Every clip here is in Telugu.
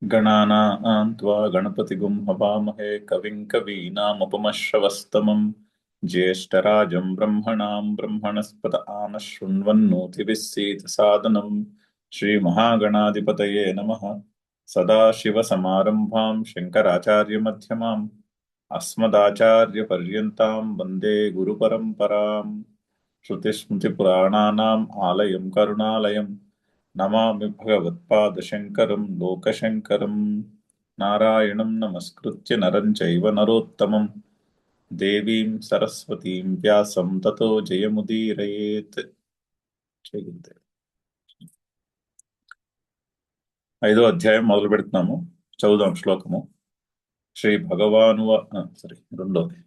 गणानां त्वा गणपतिगुं हवामहे कविं कवीनामुपमश्रवस्तमं ज्येष्ठराजं ब्रह्मणां ब्रह्मणस्पत आनशृण्वन्नोतिभिः सीदसादनं श्रीमहागणाधिपतये नमः। सदाशिवसमारम्भां शङ्कराचार्यमध्यमाम् अस्मदाचार्यपर्यन्तां वन्दे गुरुपरम्पराम्। श्रुतिस्मृतिपुराणानाम् आलयं करुणालयं नमामि भगवत्पादशङ्करं लोकशङ्करं। नारायणं नमस्कृत्य नरं चैव नरोत्तमं देवीं सरस्वतीं व्यासं ततो जयमुदीरयेत्। ఐదో అధ్యాయం మొదలు పెడుతున్నాము. చదువుదాం శ్లోకము. శ్రీ భగవాను రెండోది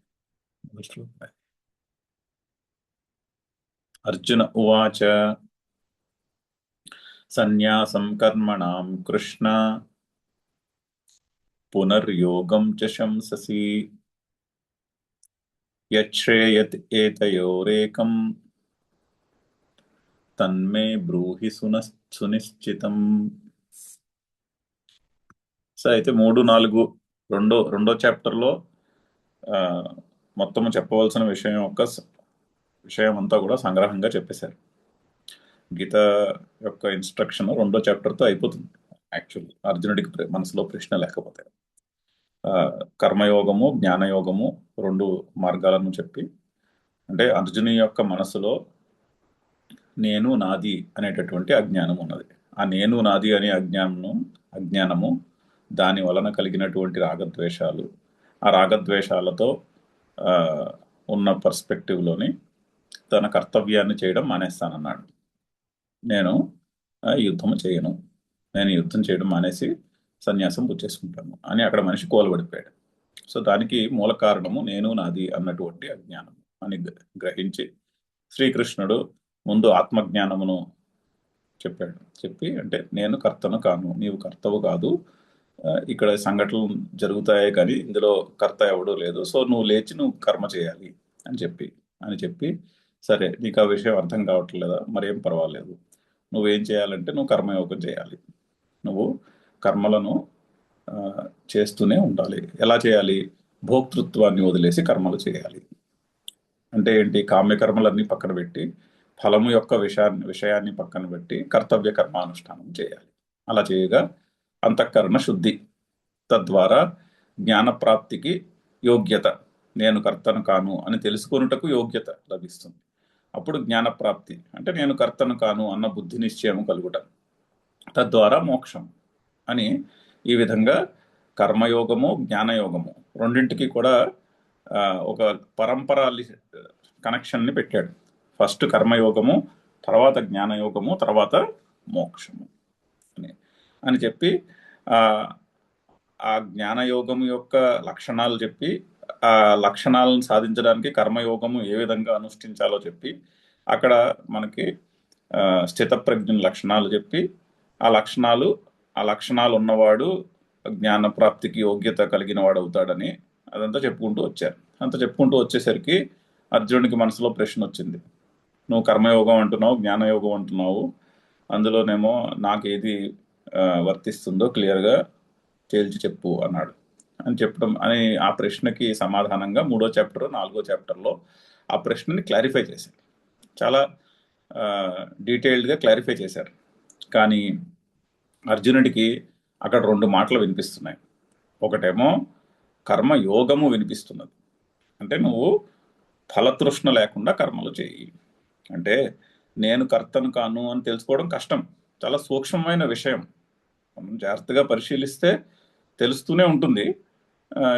శ్లోకం. అర్జున ఉవాచ సన్యాసం కర్మణాం కృష్ణ పునర్యోగం చ శంససి యచ్ఛ్రేయత్ ఏతయోరేకం తన్మే బ్రూహి సునిశ్చితం. సో అయితే 3, 4 రెండో చాప్టర్లో మొత్తము చెప్పవలసిన విషయం అంతా కూడా సంగ్రహంగా చెప్పేశారు. గీత యొక్క ఇన్స్ట్రక్షన్ రెండో చాప్టర్తో అయిపోతుంది. యాక్చువల్లీ అర్జునుడికి మనసులో ప్రశ్న లేకపోతే కర్మయోగము జ్ఞానయోగము 2 మార్గాలను చెప్పి, అంటే అర్జుని యొక్క మనసులో నేను నాది అనేటటువంటి అజ్ఞానం ఉన్నది. ఆ నేను నాది అనే అజ్ఞానము దాని వలన కలిగినటువంటి రాగద్వేషాలు, ఆ రాగద్వేషాలతో ఉన్న పర్స్పెక్టివ్లోని తన కర్తవ్యాన్ని చేయడం మానేస్తానన్నాడు. నేను యుద్ధం చేయను, నేను యుద్ధం చేయడం మానేసి సన్యాసం పుచ్చేసుకుంటాను అని అక్కడ మనిషి కోలబడిపోయాడు. సో దానికి మూల కారణము నేను నాది అన్నటువంటి అజ్ఞానం అని గ్రహించి శ్రీకృష్ణుడు ముందు ఆత్మజ్ఞానమును చెప్పి అంటే నేను కర్తను కాను, నీవు కర్తవు కాదు, ఇక్కడ సంఘటనలు జరుగుతాయే కానీ ఇందులో కర్త ఎవడూ లేదు, సో నువ్వు లేచి నువ్వు కర్మ చేయాలి అని చెప్పి సరే నీకు ఆ విషయం అర్థం కావట్లేదా, మరేం పర్వాలేదు, నువ్వేం చేయాలంటే నువ్వు కర్మయోగం చేయాలి, నువ్వు కర్మలను చేస్తూనే ఉండాలి. ఎలా చేయాలి? భోక్తృత్వాన్ని వదిలేసి కర్మలు చేయాలి. అంటే ఏంటి? కామ్యకర్మలన్నీ పక్కన పెట్టి ఫలము యొక్క విషయాన్ని పక్కన పెట్టి కర్తవ్య కర్మానుష్ఠానం చేయాలి. అలా చేయగా అంతఃకరణ శుద్ధి, తద్వారా జ్ఞానప్రాప్తికి యోగ్యత, నేను కర్తను కాను అని తెలుసుకొనుటకు యోగ్యత లభిస్తుంది. అప్పుడు జ్ఞానప్రాప్తి అంటే నేను కర్తను కాను అన్న బుద్ధి నిశ్చయం కలుగుట, తద్వారా మోక్షం అని ఈ విధంగా కర్మయోగము జ్ఞానయోగము రెండింటికి కూడా ఒక పరంపర కనెక్షన్ని పెట్టాడు. ఫస్ట్ కర్మయోగము, తర్వాత జ్ఞానయోగము, తర్వాత మోక్షము అని చెప్పి ఆ జ్ఞానయోగము యొక్క లక్షణాలు చెప్పి, ఆ లక్షణాలను సాధించడానికి కర్మయోగము ఏ విధంగా అనుష్ఠించాలో చెప్పి, అక్కడ మనకి స్థితప్రజ్ఞ లక్షణాలు చెప్పి, ఆ లక్షణాలు ఉన్నవాడు జ్ఞానప్రాప్తికి యోగ్యత కలిగిన వాడు అవుతాడని అదంతా చెప్పుకుంటూ వచ్చేసరికి అర్జునుడికి మనసులో ప్రశ్న వచ్చింది. నువ్వు కర్మయోగం అంటున్నావు, జ్ఞానయోగం అంటున్నావు, అందులోనేమో నాకేది వర్తిస్తుందో క్లియర్గా తేల్చి చెప్పు అన్నాడు. అని ఆ ప్రశ్నకి సమాధానంగా 3వ చాప్టర్ 4వ చాప్టర్లో ఆ ప్రశ్నని క్లారిఫై చేశారు. చాలా డీటెయిల్డ్గా క్లారిఫై చేశారు. కానీ అర్జునుడికి అక్కడ 2 మాటలు వినిపిస్తున్నాయి. ఒకటేమో కర్మయోగము వినిపిస్తున్నది, అంటే నువ్వు ఫలతృష్ణ లేకుండా కర్మలు చేయి. అంటే నేను కర్తను కాను అని తెలుసుకోవడం కష్టం, చాలా సూక్ష్మమైన విషయం. మనం జాగ్రత్తగా పరిశీలిస్తే తెలుస్తూనే ఉంటుంది.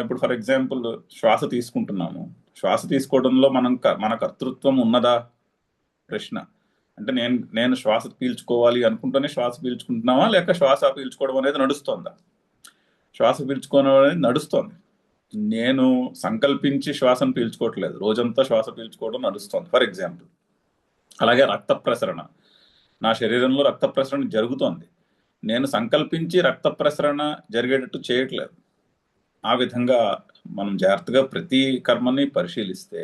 ఇప్పుడు ఫర్ ఎగ్జాంపుల్ శ్వాస తీసుకుంటున్నాము, శ్వాస తీసుకోవడంలో మన కర్తృత్వం ఉన్నదా ప్రశ్న. అంటే నేను శ్వాస పీల్చుకోవాలి అనుకుంటూనే శ్వాస పీల్చుకుంటున్నావా, లేక శ్వాస పీల్చుకోవడం అనేది నడుస్తోందా? శ్వాస పీల్చుకోవడం అనేది నడుస్తోంది. నేను సంకల్పించి శ్వాసను పీల్చుకోవట్లేదు, రోజంతా శ్వాస పీల్చుకోవడం నడుస్తోంది ఫర్ ఎగ్జాంపుల్. అలాగే రక్త ప్రసరణ, నా శరీరంలో రక్త ప్రసరణ జరుగుతోంది, నేను సంకల్పించి రక్త ప్రసరణ జరిగేటట్టు చేయట్లేదు. ఆ విధంగా మనం జాగ్రత్తగా ప్రతి కర్మని పరిశీలిస్తే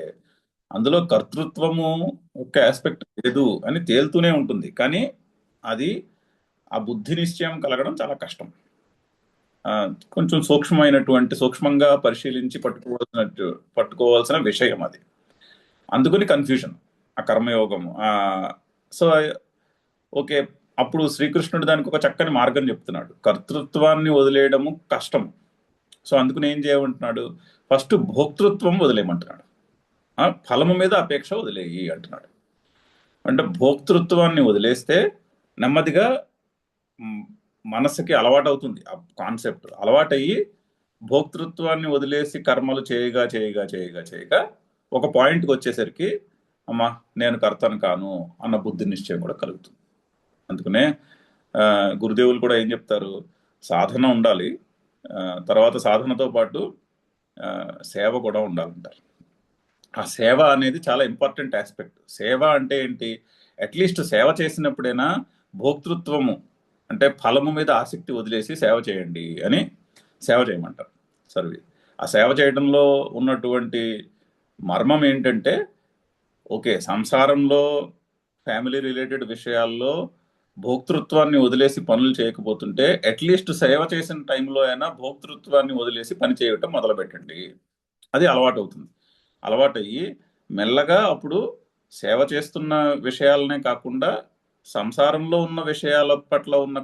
అందులో కర్తృత్వము ఒక ఆస్పెక్ట్ లేదు అని తేలుతూనే ఉంటుంది. కానీ అది ఆ బుద్ధి నిశ్చయం కలగడం చాలా కష్టం. కొంచెం సూక్ష్మంగా పరిశీలించి పట్టుకోవాల్సిన విషయం అది. అందుకని కన్ఫ్యూజన్ ఆ కర్మయోగం. సో ఓకే, అప్పుడు శ్రీకృష్ణుడు దానికి ఒక చక్కని మార్గం చెప్తున్నాడు. కర్తృత్వాన్ని వదిలేయడము కష్టం. సో అందుకని ఏం చేయమంటున్నాడు, ఫస్ట్ భోక్తృత్వం వదిలేయమంటున్నాడు. ఫలము మీద అపేక్ష వదిలేయి అంటున్నాడు. అంటే భోక్తృత్వాన్ని వదిలేస్తే నెమ్మదిగా మనసుకి అలవాటు అవుతుంది. ఆ కాన్సెప్ట్ అలవాటయ్యి భోక్తృత్వాన్ని వదిలేసి కర్మలు చేయగా చేయగా చేయగా చేయగా ఒక పాయింట్కి వచ్చేసరికి అమ్మా నేను కర్తను కాను అన్న బుద్ధి నిశ్చయం కూడా కలుగుతుంది. అందుకనే గురుదేవులు కూడా ఏం చెప్తారు, సాధన ఉండాలి, తర్వాత సాధనతో పాటు సేవ కూడా ఉండాలంటారు. ఆ సేవ అనేది చాలా ఇంపార్టెంట్ ఆస్పెక్ట్. సేవ అంటే ఏంటి, అట్లీస్ట్ సేవ చేసినప్పుడైనా భోక్తృత్వము అంటే ఫలము మీద ఆసక్తి వదిలేసి సేవ చేయండి అని సేవ చేయమంటారు. సర్వీ ఆ సేవ చేయడంలో ఉన్నటువంటి మర్మం ఏంటంటే, ఓకే సంసారంలో ఫ్యామిలీ రిలేటెడ్ విషయాల్లో భోక్తృత్వాన్ని వదిలేసి పనులు చేయకపోతుంటే అట్లీస్ట్ సేవ చేసిన టైంలో అయినా భోక్తృత్వాన్ని వదిలేసి పని చేయటం మొదలు పెట్టండి. అది అలవాటు అవుతుంది. అలవాటయ్యి మెల్లగా అప్పుడు సేవ చేస్తున్న విషయాలనే కాకుండా సంసారంలో ఉన్న విషయాల పట్ల ఉన్న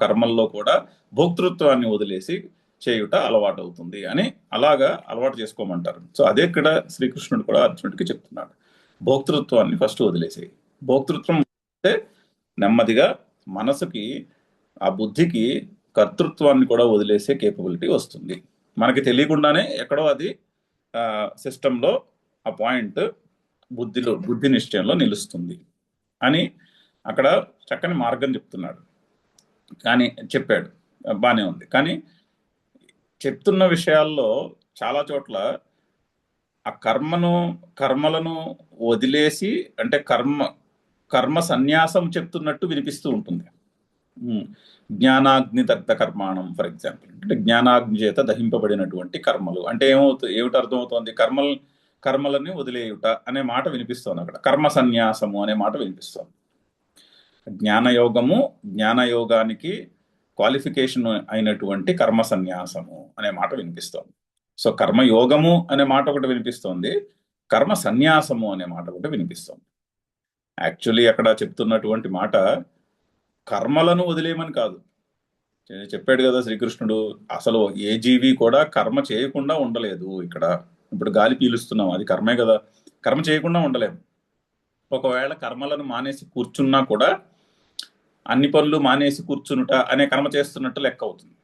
కర్మల్లో కూడా భోక్తృత్వాన్ని వదిలేసి చేయుట అలవాటు అవుతుంది అని అలాగా అలవాటు చేసుకోమంటారు. సో అదే ఇక్కడ శ్రీకృష్ణుడు కూడా అర్జునుడికి చెప్తున్నాడు, భోక్తృత్వాన్ని ఫస్ట్ వదిలేసేయి. భోక్తృత్వం అంటే నెమ్మదిగా మనసుకి ఆ బుద్ధికి కర్తృత్వాన్ని కూడా వదిలేసే కేపబిలిటీ వస్తుంది. మనకి తెలియకుండానే ఎక్కడో అది సిస్టంలో ఆ పాయింట్ బుద్ధి నిశ్చయంలో నిలుస్తుంది అని అక్కడ చక్కని మార్గం చెప్తున్నాడు. కానీ చెప్పాడు, బానే ఉంది. కానీ చెప్తున్న విషయాల్లో చాలా చోట్ల ఆ కర్మలను వదిలేసి అంటే కర్మ సన్యాసం చెప్తున్నట్టు వినిపిస్తూ ఉంటుంది. జ్ఞానాగ్ని దగ్ధ కర్మాణం ఫర్ ఎగ్జాంపుల్, అంటే జ్ఞానాగ్ని చేత దహింపబడినటువంటి కర్మలు అంటే ఏమిటి అర్థమవుతోంది, కర్మలని వదిలేయుట అనే మాట వినిపిస్తోంది. అక్కడ కర్మ సన్యాసము అనే మాట వినిపిస్తోంది. జ్ఞానయోగానికి క్వాలిఫికేషన్ అయినటువంటి కర్మ సన్యాసము అనే మాట వినిపిస్తోంది. సో కర్మయోగము అనే మాట ఒకటి వినిపిస్తోంది, కర్మ సన్యాసము అనే మాట ఒకటి వినిపిస్తోంది. యాక్చువల్లీ అక్కడ చెప్తున్నటువంటి మాట కర్మలను వదిలేయమని కాదు. చెప్పాడు కదా శ్రీకృష్ణుడు, అసలు ఏ జీవి కూడా కర్మ చేయకుండా ఉండలేదు. ఇప్పుడు గాలి పీలుస్తున్నాం, అది కర్మే కదా, కర్మ చేయకుండా ఉండలేము. ఒకవేళ కర్మలను మానేసి కూర్చున్నా కూడా అన్ని పనులు మానేసి కూర్చునుట అనే కర్మ చేస్తున్నట్టు లెక్క అవుతుంది.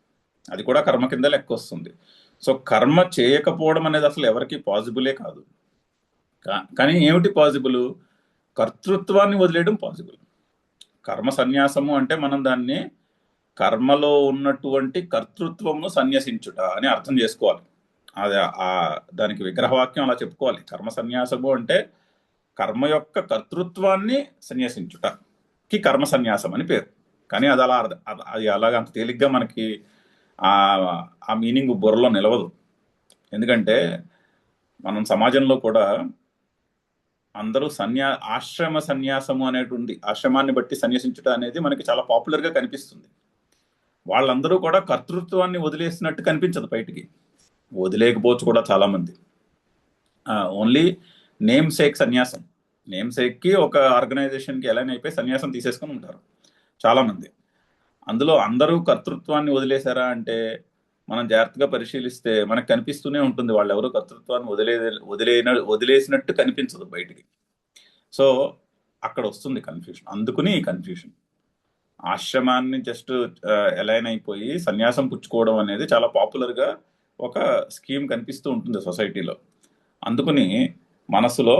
అది కూడా కర్మ కింద లెక్క వస్తుంది. సో కర్మ చేయకపోవడం అనేది అసలు ఎవరికి పాసిబులే కాదు. కానీ ఏమిటి పాసిబుల్, కర్తృత్వాన్ని వదిలేయడం పాసిబుల్. కర్మ సన్యాసము అంటే మనం దాన్ని కర్మలో ఉన్నటువంటి కర్తృత్వమును సన్యసించుట అని అర్థం చేసుకోవాలి. దానికి విగ్రహవాక్యం అలా చెప్పుకోవాలి. కర్మ సన్యాసము అంటే కర్మ యొక్క కర్తృత్వాన్ని సన్యాసించుటకి కర్మ సన్యాసం అని పేరు. కానీ అది అలాగ అంత తేలిగ్గా మనకి ఆ మీనింగ్ బుర్రలో నిలవదు. ఎందుకంటే మనం సమాజంలో కూడా అందరూ ఆశ్రమ సన్యాసము అనేటువంటి ఆశ్రమాన్ని బట్టి సన్యాసించుట అనేది మనకి చాలా పాపులర్గా కనిపిస్తుంది. వాళ్ళందరూ కూడా కర్తృత్వాన్ని వదిలేసినట్టు కనిపించదు బయటికి. వదిలేకపోవచ్చు కూడా చాలా మంది. ఓన్లీ నేమ్ సేక్ సన్యాసం, నేమ్ సేక్కి ఒక ఆర్గనైజేషన్కి ఎలా అయిపోయి సన్యాసం తీసేసుకుని ఉంటారు చాలా మంది. అందులో అందరూ కర్తృత్వాన్ని వదిలేశారా అంటే మనం జాగ్రత్తగా పరిశీలిస్తే మనకు కనిపిస్తూనే ఉంటుంది వాళ్ళు ఎవరు కర్తృత్వాన్ని వదిలేసినట్టు కనిపించదు బయటికి. సో అక్కడ వస్తుంది కన్ఫ్యూషన్. అందుకుని ఈ కన్ఫ్యూషన్, ఆశ్రమాన్ని జస్ట్ ఎలైన్ అయిపోయి సన్యాసం పుచ్చుకోవడం అనేది చాలా పాపులర్గా ఒక స్కీమ్ కనిపిస్తూ ఉంటుంది సొసైటీలో. అందుకుని మనసులో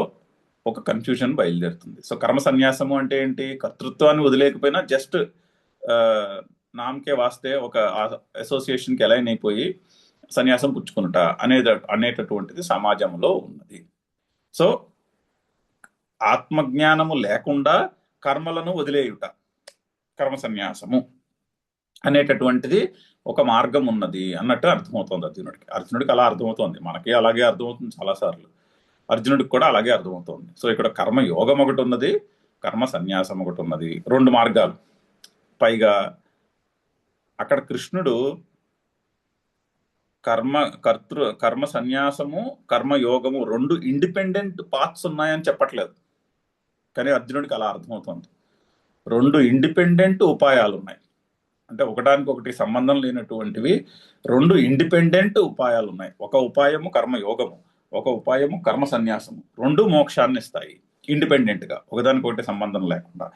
ఒక కన్ఫ్యూజన్ బయలుదేరుతుంది. సో కర్మ సన్యాసము అంటే ఏంటి, కర్తృత్వాన్ని వదిలేకపోయినా జస్ట్ నామకే వాస్తే ఒక అసోసియేషన్కి ఎలైన్ అయిపోయి సన్యాసం పుచ్చుకునుట అనేటటువంటిది సమాజంలో ఉన్నది. సో ఆత్మజ్ఞానము లేకుండా కర్మలను వదిలేయుట కర్మ సన్యాసము అనేటటువంటిది ఒక మార్గం ఉన్నది అన్నట్టు అర్థమవుతోంది అర్జునుడికి అలా అర్థమవుతోంది. మనకి అలాగే అర్థమవుతుంది చాలాసార్లు, అర్జునుడికి కూడా అలాగే అర్థమవుతోంది. సో ఇక్కడ కర్మ యోగం ఒకటి ఉన్నది, కర్మ సన్యాసం ఒకటి ఉన్నది, రెండు మార్గాలు. పైగా అక్కడ కృష్ణుడు కర్మ సన్యాసము, కర్మయోగము 2 ఇండిపెండెంట్ పాత్స్ ఉన్నాయని చెప్పట్లేదు. కానీ అర్జునుడికి అలా అర్థమవుతుంది. 2 ఇండిపెండెంట్ ఉపాయాలు ఉన్నాయి. అంటే ఒకదానికొకటి సంబంధం లేనటువంటివి 2 ఇండిపెండెంట్ ఉపాయాలు ఉన్నాయి. ఒక ఉపాయము కర్మయోగము, ఒక ఉపాయము కర్మ సన్యాసము. 2 మోక్షాన్ని ఇస్తాయి ఇండిపెండెంట్ గా, ఒకదానికొకటి సంబంధం లేకుండా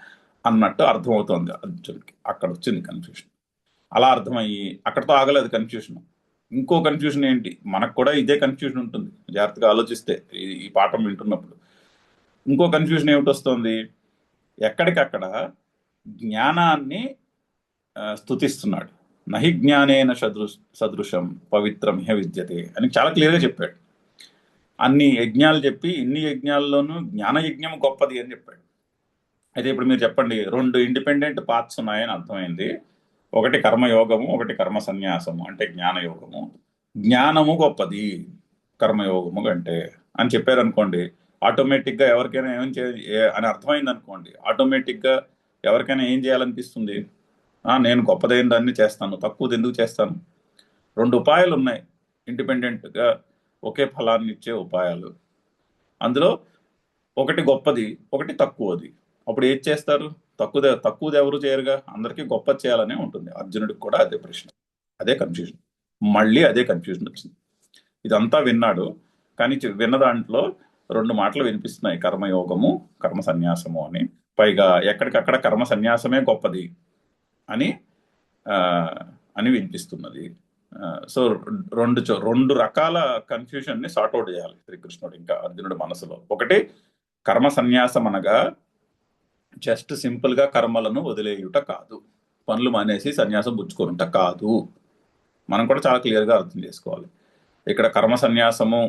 అన్నట్టు అర్థమవుతోంది అర్జునుడికి. అక్కడ వచ్చింది కన్ఫ్యూషన్. అలా అర్థమయ్యి అక్కడతో ఆగలేదు కన్ఫ్యూషన్. ఇంకో కన్ఫ్యూషన్ ఏంటి, మనకు కూడా ఇదే కన్ఫ్యూషన్ ఉంటుంది జాగ్రత్తగా ఆలోచిస్తే ఈ పాఠం వింటున్నప్పుడు. ఇంకో కన్ఫ్యూషన్ ఏమిటి వస్తుంది, ఎక్కడికక్కడ జ్ఞానాన్ని స్తుతిస్తున్నాడు. నహి జ్ఞానేన సదృశం పవిత్రం హ విద్యతే అని చాలా క్లియర్గా చెప్పాడు. అన్ని యజ్ఞాలు చెప్పి ఇన్ని యజ్ఞాల్లోనూ జ్ఞాన యజ్ఞం గొప్పది అని చెప్పాడు. అయితే ఇప్పుడు మీరు చెప్పండి, 2 ఇండిపెండెంట్ పాత్స్ ఉన్నాయని అర్థమైంది. ఒకటి కర్మయోగము, ఒకటి కర్మ సన్యాసము అంటే జ్ఞానయోగము. జ్ఞానము గొప్పది కర్మయోగము కంటే అని చెప్పారనుకోండి, ఆటోమేటిక్గా ఎవరికైనా అని అర్థమైంది అనుకోండి, ఆటోమేటిక్గా ఎవరికైనా ఏం చేయాలనిపిస్తుంది, నేను గొప్పదైన దాన్ని చేస్తాను, తక్కువది ఎందుకు చేస్తాను. 2 ఉపాయాలు ఉన్నాయి ఇండిపెండెంట్గా ఒకే ఫలాన్ని ఇచ్చే ఉపాయాలు. అందులో ఒకటి గొప్పది, ఒకటి తక్కువది. అప్పుడు ఏది చేస్తారు, తక్కువది ఎవరు చేయరుగా, అందరికీ గొప్ప చేయాలనే ఉంటుంది. అర్జునుడికి కూడా అదే ప్రశ్న, అదే కన్ఫ్యూజన్, మళ్ళీ అదే కన్ఫ్యూజన్ వచ్చింది. ఇదంతా విన్నాడు, కానీ విన్న దాంట్లో 2 మాటలు వినిపిస్తున్నాయి, కర్మయోగము కర్మ సన్యాసము అని. పైగా ఎక్కడికక్కడ కర్మ సన్యాసమే గొప్పది అని అని వినిపిస్తున్నది. సో 2 రకాల కన్ఫ్యూజన్ ని సార్ట్అవుట్ చేయాలి శ్రీకృష్ణుడు ఇంకా అర్జునుడి మనసులో. ఒకటి, కర్మ సన్యాసం అనగా జస్ట్ సింపుల్ గా కర్మలను వదిలేయుట కాదు, పనులు మానేసి సన్యాసం పుచ్చుకోనుట కాదు. మనం కూడా చాలా క్లియర్ గా అర్థం చేసుకోవాలి. ఇక్కడ కర్మ సన్యాసము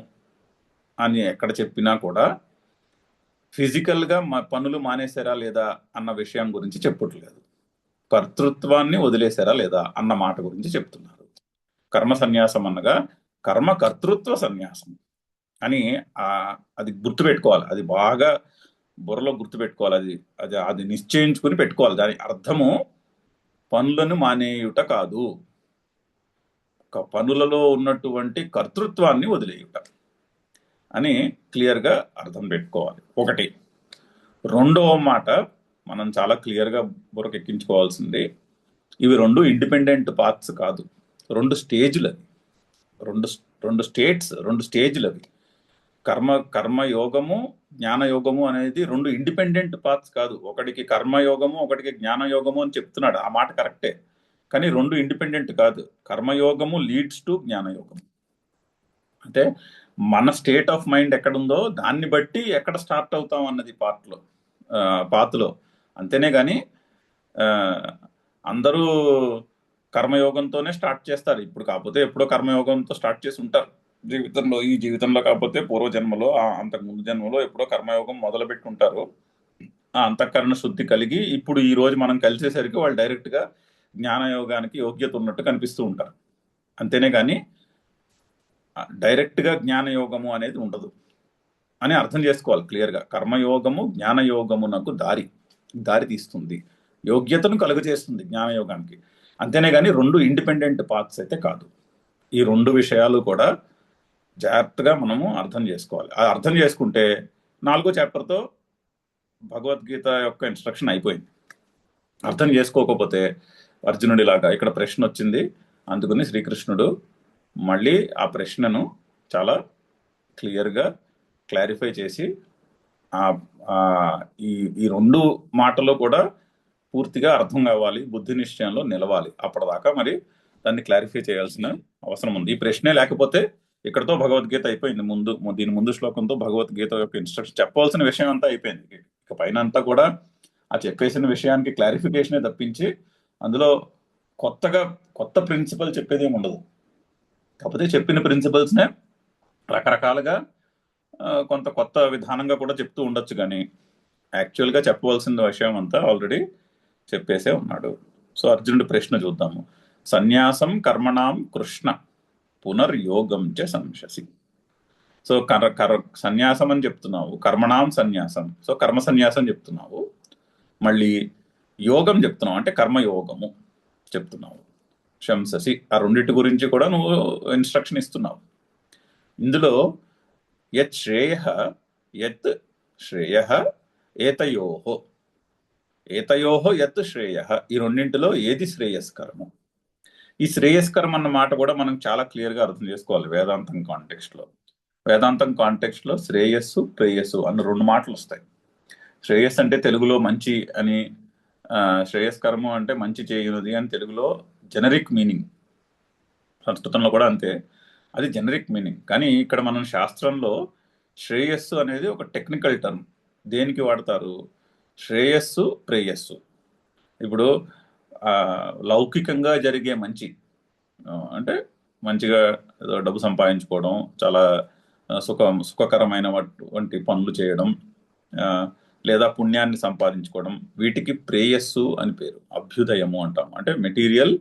అని ఎక్కడ చెప్పినా కూడా ఫిజికల్ గా పనులు మానేశారా లేదా అన్న విషయం గురించి చెప్పట్లేదు, కర్తృత్వాన్ని వదిలేశారా లేదా అన్న మాట గురించి చెప్తున్నారు. కర్మ సన్యాసం అనగా కర్మ కర్తృత్వ సన్యాసం అని అది గుర్తుపెట్టుకోవాలి, అది బాగా బుర్రలో గుర్తుపెట్టుకోవాలి, అది అది అది నిశ్చయించుకుని పెట్టుకోవాలి. దాని అర్థము పనులను మానేయుట కాదు, పనులలో ఉన్నటువంటి కర్తృత్వాన్ని వదిలేయుట అని క్లియర్గా అర్థం పెట్టుకోవాలి. ఒకటి. రెండవ మాట మనం చాలా క్లియర్గా బుర్రకెక్కించుకోవాల్సింది, ఇవి 2 ఇండిపెండెంట్ పాత్స్ కాదు, 2 స్టేజ్లు అవి, 2 స్టేట్స్, 2 స్టేజ్లు అవి. కర్మయోగము జ్ఞానయోగము అనేది 2 ఇండిపెండెంట్ పాత్స్ కాదు. ఒకటికి కర్మయోగము, ఒకటికి జ్ఞానయోగము అని చెప్తున్నాడు, ఆ మాట కరెక్టే, కానీ 2 ఇండిపెండెంట్ కాదు. కర్మయోగము లీడ్స్ టు జ్ఞానయోగం. అంటే మన స్టేట్ ఆఫ్ మైండ్ ఎక్కడుందో దాన్ని బట్టి ఎక్కడ స్టార్ట్ అవుతాం అన్నది పాత్లో, అంతేనే కానీ అందరూ కర్మయోగంతోనే స్టార్ట్ చేస్తారు ఇప్పుడు, కాకపోతే ఎప్పుడో కర్మయోగంతో స్టార్ట్ చేసి ఉంటారు జీవితంలో. ఈ జీవితంలో కాకపోతే పూర్వజన్మలో, అంతకు ముందు జన్మలో ఎప్పుడో కర్మయోగం మొదలుపెట్టి ఉంటారు. ఆ అంతఃకరణ శుద్ధి కలిగి ఇప్పుడు ఈ రోజు మనం కలిసేసరికి వాళ్ళు డైరెక్ట్గా జ్ఞానయోగానికి యోగ్యత ఉన్నట్టు కనిపిస్తూ ఉంటారు, అంతేనే కానీ డైరెక్ట్గా జ్ఞానయోగము అనేది ఉండదు అని అర్థం చేసుకోవాలి క్లియర్గా. కర్మయోగము జ్ఞానయోగమునకు దారి తీస్తుంది, యోగ్యతను కలుగజేస్తుంది జ్ఞానయోగానికి, అంతేనే కానీ 2 ఇండిపెండెంట్ పాత్స్ అయితే కాదు. ఈ 2 విషయాలు కూడా జాగ్రత్తగా మనము అర్థం చేసుకోవాలి. అర్థం చేసుకుంటే 4వ చాప్టర్తో భగవద్గీత యొక్క ఇన్స్ట్రక్షన్ అయిపోయింది. అర్థం చేసుకోకపోతే అర్జునుడిలాగా ఇక్కడ ప్రశ్న వచ్చింది, అందుకని శ్రీకృష్ణుడు మళ్ళీ ఆ ప్రశ్నను చాలా క్లియర్గా క్లారిఫై చేసి ఈ 2 మాటలు కూడా పూర్తిగా అర్థం కావాలి, బుద్ధి నిశ్చయంలో నిలవాలి. అప్పటిదాకా మరి దాన్ని క్లారిఫై చేయాల్సిన అవసరం ఉంది. ఈ ప్రశ్నే లేకపోతే ఇక్కడతో భగవద్గీత అయిపోయింది. దీని ముందు శ్లోకంతో భగవద్గీత యొక్క ఇన్స్ట్రక్షన్ చెప్పవలసిన విషయం అంతా అయిపోయింది. ఇక పైన అంతా కూడా ఆ చెప్పేసిన విషయానికి క్లారిఫికేషనే తప్పించి అందులో కొత్త ప్రిన్సిపల్ చెప్పేది ఉండదు. కాకపోతే చెప్పిన ప్రిన్సిపల్స్నే రకరకాలుగా కొంత కొత్త విధానంగా కూడా చెప్తూ ఉండొచ్చు, కానీ యాక్చువల్గా చెప్పవలసిన విషయం అంతా ఆల్రెడీ చెప్పేసే ఉన్నాడు. సో అర్జునుడి ప్రశ్న చూద్దాము. సన్యాసం కర్మణాం కృష్ణ పునర్యోగం చ సంశసి. సో సన్యాసం అని చెప్తున్నావు, కర్మణాం సన్యాసం, సో కర్మ సన్యాసం చెప్తున్నావు, మళ్ళీ యోగం చెప్తున్నావు అంటే కర్మయోగము చెప్తున్నావు. శంససి ఆ రెండింటి గురించి కూడా నువ్వు ఇన్స్ట్రక్షన్ ఇస్తున్నావు. ఇందులో యత్ శ్రేయ యత్ శ్రేయ ఏతయోహో ఏతయోహో యత్ శ్రేయ, ఈ రెండింటిలో ఏది శ్రేయస్కరము? ఈ శ్రేయస్కరం అన్న మాట కూడా మనం చాలా క్లియర్గా అర్థం చేసుకోవాలి వేదాంతం కాంటెక్స్ట్లో. వేదాంతం కాంటెక్స్ట్లో శ్రేయస్సు ప్రేయస్సు అన్న రెండు మాటలు వస్తాయి. శ్రేయస్ అంటే తెలుగులో మంచి అని, శ్రేయస్కరము అంటే మంచి చేయునది అని తెలుగులో జెనరిక్ మీనింగ్. సంస్కృతంలో కూడా అంతే, అది జెనరిక్ మీనింగ్. కానీ ఇక్కడ మనం శాస్త్రంలో శ్రేయస్సు అనేది ఒక టెక్నికల్ టర్మ్. దేనికి వాడతారు? శ్రేయస్సు ప్రేయస్సు. ఇప్పుడు లౌకికంగా జరిగే మంచి అంటే మంచిగా ఏదో డబ్బు సంపాదించుకోవడం, చాలా సుఖకరమైన వంటి పనులు చేయడం, లేదా పుణ్యాన్ని సంపాదించుకోవడం, వీటికి ప్రేయస్సు అని పేరు. అభ్యుదయము అంటాం. అంటే మెటీరియల్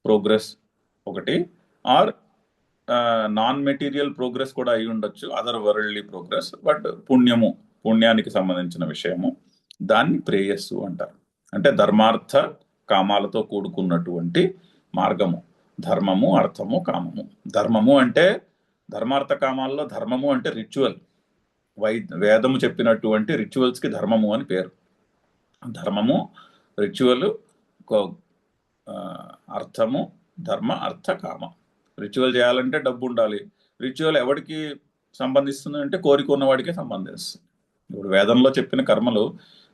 ప్రోగ్రెస్ ఒకటి, ఆర్ నాన్ మెటీరియల్ ప్రోగ్రెస్ కూడా అయి ఉండొచ్చు, అదర్ వరల్డ్లీ ప్రోగ్రెస్, బట్ పుణ్యానికి సంబంధించిన విషయము, దాన్ని ప్రేయస్సు అంటారు. అంటే ధర్మార్థ కామాలతో కూడుకున్నటువంటి మార్గము, ధర్మము అర్థము కామము. ధర్మము అంటే ధర్మార్థ కామాల్లో ధర్మము అంటే రిచువల్, వేదము చెప్పినటువంటి రిచువల్స్కి ధర్మము అని పేరు. ధర్మము రిచువల్, అర్థము ధర్మ అర్థ కామ. రిచువల్ చేయాలంటే డబ్బు ఉండాలి. రిచువల్ ఎవరికి సంబంధిస్తుంది అంటే కోరిక ఉన్నవాడికే సంబంధిస్తుంది. ఇప్పుడు వేదంలో చెప్పిన కర్మలు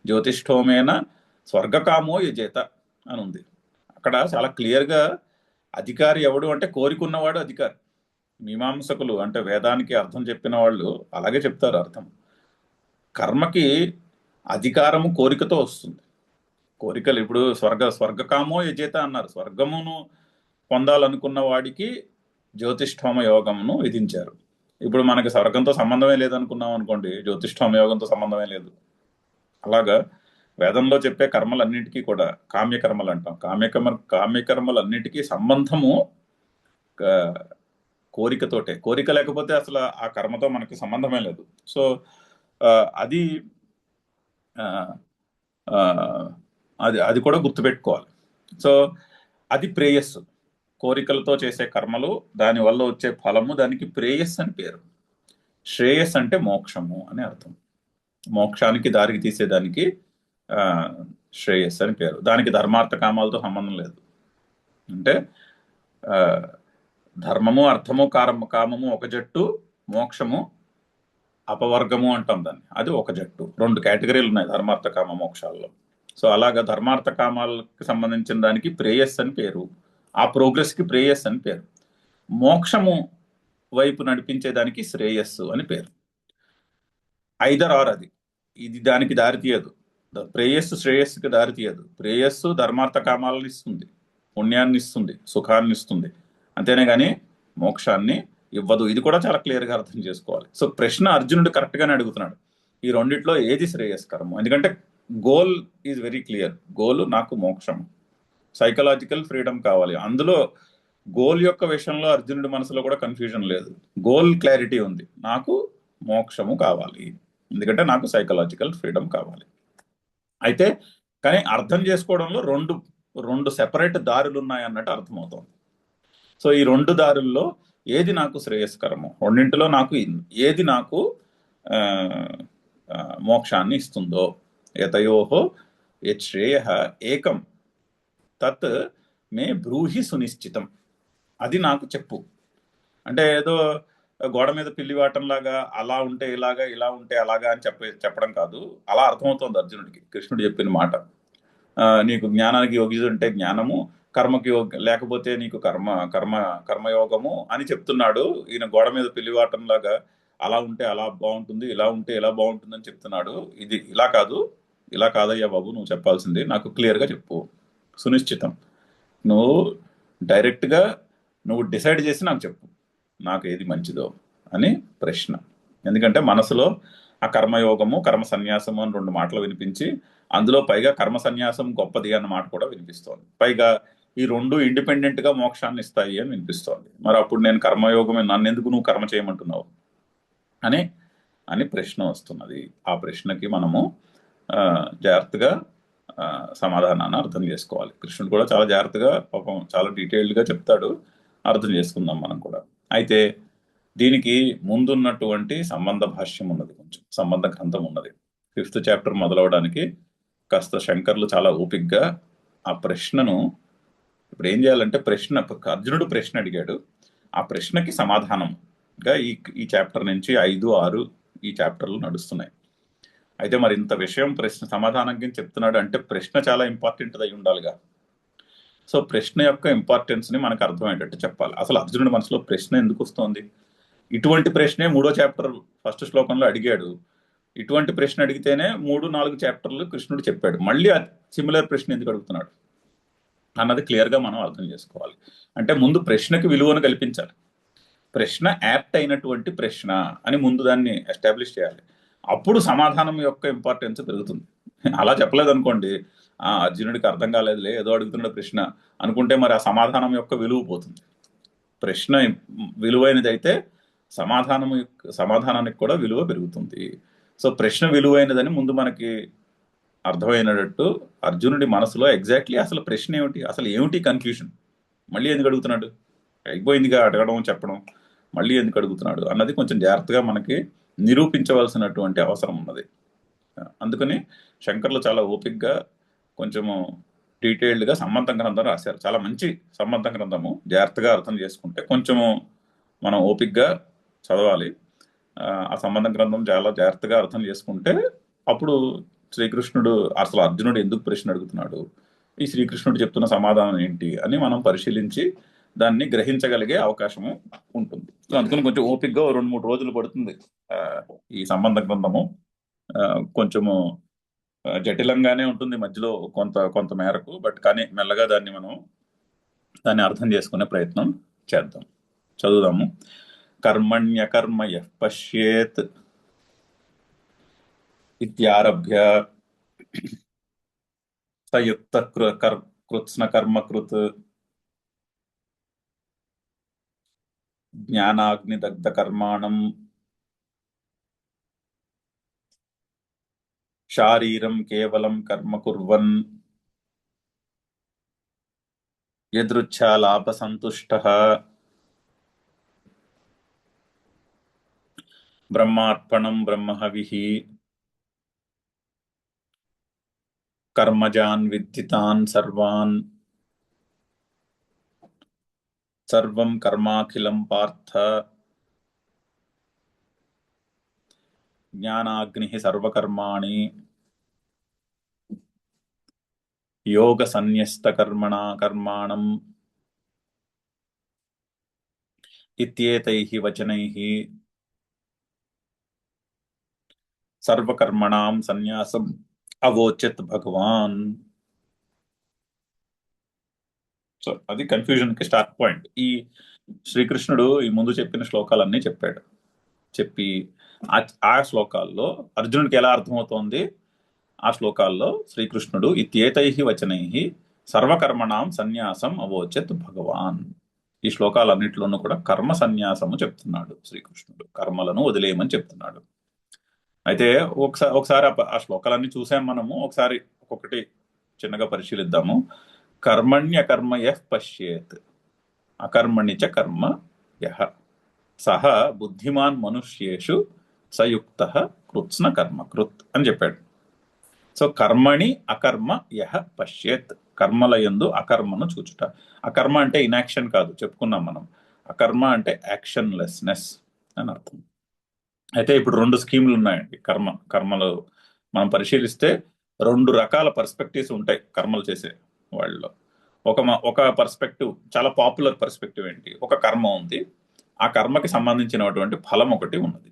జ్యోతిష్ఠోమేన స్వర్గకామో యజేత అని ఉంది. అక్కడ చాలా క్లియర్గా అధికారి ఎవడు అంటే కోరికున్నవాడు అధికారి. మీమాంసకులు అంటే వేదానికి అర్థం చెప్పిన వాళ్ళు అలాగే చెప్తారు అర్థం. కర్మకి అధికారము కోరికతో వస్తుంది. కోరికలు ఇప్పుడు స్వర్గకామో యజేత అన్నారు. స్వర్గమును పొందాలనుకున్న వాడికి జ్యోతిష్ఠోమ యోగమును విధించారు. ఇప్పుడు మనకి స్వర్గంతో సంబంధమే లేదనుకున్నాం అనుకోండి, జ్యోతిష్ఠోమ యోగంతో సంబంధమే లేదు. అలాగా వేదంలో చెప్పే కర్మలన్నిటికీ కూడా కామ్యకర్మలు అంటాం. కామ్యకర్మలన్నిటికీ సంబంధము కోరికతోటే. కోరిక లేకపోతే అసలు ఆ కర్మతో మనకి సంబంధమే లేదు. సో అది అది కూడా గుర్తుపెట్టుకోవాలి. సో అది ప్రేయస్సు. కోరికలతో చేసే కర్మలు, దానివల్ల వచ్చే ఫలము, దానికి ప్రేయస్ అని పేరు. శ్రేయస్ అంటే మోక్షము అని అర్థం. మోక్షానికి దారికి తీసేదానికి శ్రేయస్ అని పేరు. దానికి ధర్మార్థ కామాలతో సంబంధం లేదు. అంటే ధర్మము అర్థము కామము ఒక జట్టు, మోక్షము అపవర్గము అంటాం దాన్ని, అది ఒక జట్టు. రెండు కేటగిరీలు ఉన్నాయి ధర్మార్థ కామ మోక్షాల్లో. సో అలాగా ధర్మార్థ కామాలకు సంబంధించిన దానికి ప్రేయస్ అని పేరు, ఆ ప్రోగ్రెస్కి ప్రేయస్ అని పేరు. మోక్షము వైపు నడిపించేదానికి శ్రేయస్సు అని పేరు. ఐదర్ ఆర్ అది, ఇది దానికి దారి తీయదు. ప్రేయస్సు శ్రేయస్సుకి దారి తీయదు. ప్రేయస్సు ధర్మార్థ కామాలను ఇస్తుంది, పుణ్యాన్ని ఇస్తుంది, సుఖాన్ని ఇస్తుంది, అంతేనే కానీ మోక్షాన్ని ఇవ్వదు. ఇది కూడా చాలా క్లియర్గా అర్థం చేసుకోవాలి. సో ప్రశ్న అర్జునుడు కరెక్ట్గానే అడుగుతున్నాడు, ఈ రెండిట్లో ఏది శ్రేయస్కరము? ఎందుకంటే goal is very clear. Goal నాకు మోక్షం, సైకలాజికల్ ఫ్రీడమ్ కావాలి. అందులో గోల్ యొక్క విషయంలో అర్జునుడి మనసులో కూడా కన్ఫ్యూజన్ లేదు. గోల్ క్లారిటీ ఉంది, నాకు మోక్షము కావాలి, ఎందుకంటే నాకు సైకలాజికల్ ఫ్రీడమ్ కావాలి. అయితే కానీ అర్థం చేసుకోవడంలో రెండు సెపరేట్ దారులు ఉన్నాయన్నట్టు అర్థమవుతుంది. సో ఈ రెండు దారుల్లో ఏది నాకు శ్రేయస్కరము, రెండింటిలో నాకు ఏది నాకు మోక్షాన్ని ఇస్తుందో, యతయోహో యత్ శ్రేయ ఏకం తత్ మే బ్రూహి సునిశ్చితం, అది నాకు చెప్పు. అంటే ఏదో గోడ మీద పిల్లివాటంలాగా అలా ఉంటే ఇలాగా, ఇలా ఉంటే అలాగా అని చెప్పడం కాదు. అలా అర్థమవుతోంది అర్జునుడికి కృష్ణుడు చెప్పిన మాట. నీకు జ్ఞానానికి యోగిస్తుంటే జ్ఞానము, కర్మకి లేకపోతే నీకు కర్మయోగము అని చెప్తున్నాడు. ఈయన గోడ మీద పిల్లివాటంలాగా అలా ఉంటే అలా బాగుంటుంది, ఇలా ఉంటే ఇలా బాగుంటుంది అని చెప్తున్నాడు. ఇది ఇలా కాదు, ఇలా కాదయ్యా బాబు, నువ్వు చెప్పాల్సింది నాకు క్లియర్గా చెప్పు, సునిశ్చితం. నువ్వు డైరెక్ట్గా నువ్వు డిసైడ్ చేసి నాకు చెప్పు, నాకు ఏది మంచిదో అని ప్రశ్న. ఎందుకంటే మనసులో ఆ కర్మయోగము కర్మ సన్యాసము అని రెండు మాటలు వినిపించి, అందులో పైగా కర్మ సన్యాసం గొప్పది అన్న మాట కూడా వినిపిస్తోంది. పైగా ఈ రెండు ఇండిపెండెంట్గా మోక్షాన్ని ఇస్తాయి అని వినిపిస్తోంది. మరి అప్పుడు నేను కర్మయోగమే, నన్ను ఎందుకు నువ్వు కర్మ చేయమంటున్నావు అని ప్రశ్న వస్తున్నది. ఆ ప్రశ్నకి మనము జాగ్రత్తగా సమాధానాన్ని అర్థం చేసుకోవాలి. కృష్ణుడు కూడా చాలా జాగ్రత్తగా పాపం చాలా డీటెయిల్డ్గా చెప్తాడు, అర్థం చేసుకుందాం మనం కూడా. అయితే దీనికి ముందున్నటువంటి సంబంధ భాష్యం ఉన్నది, కొంచెం సంబంధ గ్రంథం ఉన్నది. 5th చాప్టర్ మొదలవడానికి కాస్త శంకర్లు చాలా ఓపిక్గా ఆ ప్రశ్నను, ఇప్పుడు ఏం చేయాలంటే అర్జునుడు ప్రశ్న అడిగాడు, ఆ ప్రశ్నకి సమాధానంగా ఈ చాప్టర్ నుంచి 5, 6 ఈ చాప్టర్లు నడుస్తున్నాయి. అయితే మరి ఇంత విషయం ప్రశ్న సమాధానంగా చెప్తున్నాడు అంటే ప్రశ్న చాలా ఇంపార్టెంట్ అయి ఉండాలిగా. సో ప్రశ్న యొక్క ఇంపార్టెన్స్ ని మనకు అర్థమయ్యేటట్టు చెప్పాలి. అసలు అర్జునుడి మనసులో ప్రశ్న ఎందుకు వస్తోంది? ఇటువంటి ప్రశ్నే 3వ చాప్టర్ 1st శ్లోకంలో అడిగాడు. ఇటువంటి ప్రశ్న అడిగితేనే 3, 4 చాప్టర్లు కృష్ణుడు చెప్పాడు. మళ్ళీ సిమిలర్ ప్రశ్న ఎందుకు అడుగుతున్నాడు అన్నది క్లియర్గా మనం అర్థం చేసుకోవాలి. అంటే ముందు ప్రశ్నకి విలువను కల్పించాలి. ప్రశ్న యాప్ట్ అయినటువంటి ప్రశ్న అని ముందు దాన్ని ఎస్టాబ్లిష్ చేయాలి. అప్పుడు సమాధానం యొక్క ఇంపార్టెన్స్ పెరుగుతుంది. అలా చెప్పలేదు అనుకోండి, అర్జునుడికి అర్థం కాలేదులే, ఏదో అడుగుతున్న ప్రశ్న అనుకుంటే మరి ఆ సమాధానం యొక్క విలువ పోతుంది. ప్రశ్న విలువైనది అయితే సమాధానానికి కూడా విలువ పెరుగుతుంది. సో ప్రశ్న విలువైనదని ముందు మనకి అర్థమైనట్టు అర్జునుడి మనసులో ఎగ్జాక్ట్లీ అసలు ప్రశ్న ఏమిటి, అసలు ఏమిటి కన్ఫ్యూషన్, మళ్ళీ ఎందుకు అడుగుతున్నాడు, అయిపోయిందిగా అడగడం చెప్పడం, మళ్ళీ ఎందుకు అడుగుతున్నాడు అన్నది కొంచెం జాగ్రత్తగా మనకి నిరూపించవలసినటువంటి అవసరం ఉన్నది. అందుకని శంకర్లు చాలా ఓపిక్గా కొంచెము డీటెయిల్డ్గా సంబంధ గ్రంథం రాశారు. చాలా మంచి సంబంధ గ్రంథము, జాగ్రత్తగా అర్థం చేసుకుంటే కొంచెము మనం ఓపిక్గా చదవాలి. ఆ సంబంధ గ్రంథం చాలా జాగ్రత్తగా అర్థం చేసుకుంటే అప్పుడు శ్రీకృష్ణుడు అసలు అర్జునుడు ఎందుకు ప్రశ్న అడుగుతున్నాడు, ఈ శ్రీకృష్ణుడు చెప్తున్న సమాధానం ఏంటి అని మనం పరిశీలించి దాన్ని గ్రహించగలిగే అవకాశము ఉంటుంది. సో అందుకని కొంచెం ఓపిక్గా 2-3 రోజులు పడుతుంది. ఈ సంబంధ గ్రంథము కొంచెము జటిలంగానే ఉంటుంది మధ్యలో కొంత మేరకు, బట్ కానీ మెల్లగా దాన్ని అర్థం చేసుకునే ప్రయత్నం చేద్దాం. చదువుదాము. కర్మణ్యకర్మ యః పశ్యేత్ ఇత్యారభ్య సయుక్త కృత్స్న కర్మకృత్ జ్ఞానాగ్నిదగ్ధ కర్మాణం శారీరం కేవలం కర్మ కుర్వన్ యదృచ్ఛా లాభ సంతుష్టః బ్రహ్మార్పణం బ్రహ్మహవిః కర్మజాన్ విద్ధితాన్ సర్వం కర్మాఖిలం పార్థ జ్ఞానాగ్నిః సర్వకర్మాణి యోగ సన్యస్త కర్మాణం ఇత్యేతైః వచనైః సర్వకర్మణాం సన్యాసం అవోచత్ భగవాన్. సో అది కన్ఫ్యూజన్ కి స్టార్ట్ పాయింట్. ఈ శ్రీకృష్ణుడు ఈ ముందు చెప్పిన శ్లోకాలన్నీ చెప్పి ఆ శ్లోకాల్లో అర్జునుడికి ఎలా అర్థమవుతోంది, ఆ శ్లోకాల్లో శ్రీకృష్ణుడు ఇత్యేతైః వచనైః సర్వకర్మణాం సన్యాసం అవోచత్ భగవాన్, ఈ శ్లోకాలన్నింటిలోనూ కూడా కర్మ సన్యాసము చెప్తున్నాడు శ్రీకృష్ణుడు, కర్మలను వదిలేయమని చెప్తున్నాడు. అయితే ఒకసారి ఆ శ్లోకాలన్నీ చూసాం మనము, ఒకసారి ఒక్కొక్కటి చిన్నగా పరిశీలిద్దాము. కర్మణ్యకర్మ యః పశ్యేత్ అకర్మణి చ కర్మ యః సహ బుద్ధిమాన్ మనుష్యేషు సయుక్తః కృత్స్న కర్మకృత్ అని చెప్పాడు. సో కర్మణి అకర్మ యః పశ్యేత్, కర్మలయందు అకర్మను చూచుట. అకర్మ అంటే ఇన్యాక్షన్ కాదు, చెప్పుకున్నాం మనం. అకర్మ అంటే యాక్షన్లెస్నెస్ అని అర్థం. అయితే ఇప్పుడు 2 స్కీములు ఉన్నాయండి కర్మలు మనం పరిశీలిస్తే 2 రకాల పర్స్పెక్టివ్స్ ఉంటాయి కర్మలు చేసే వాళ్ళలో. ఒక పర్స్పెక్టివ్, చాలా పాపులర్ పర్స్పెక్టివ్ ఏంటి, ఒక కర్మ ఉంది, ఆ కర్మకి సంబంధించినటువంటి ఫలం ఒకటి ఉన్నది.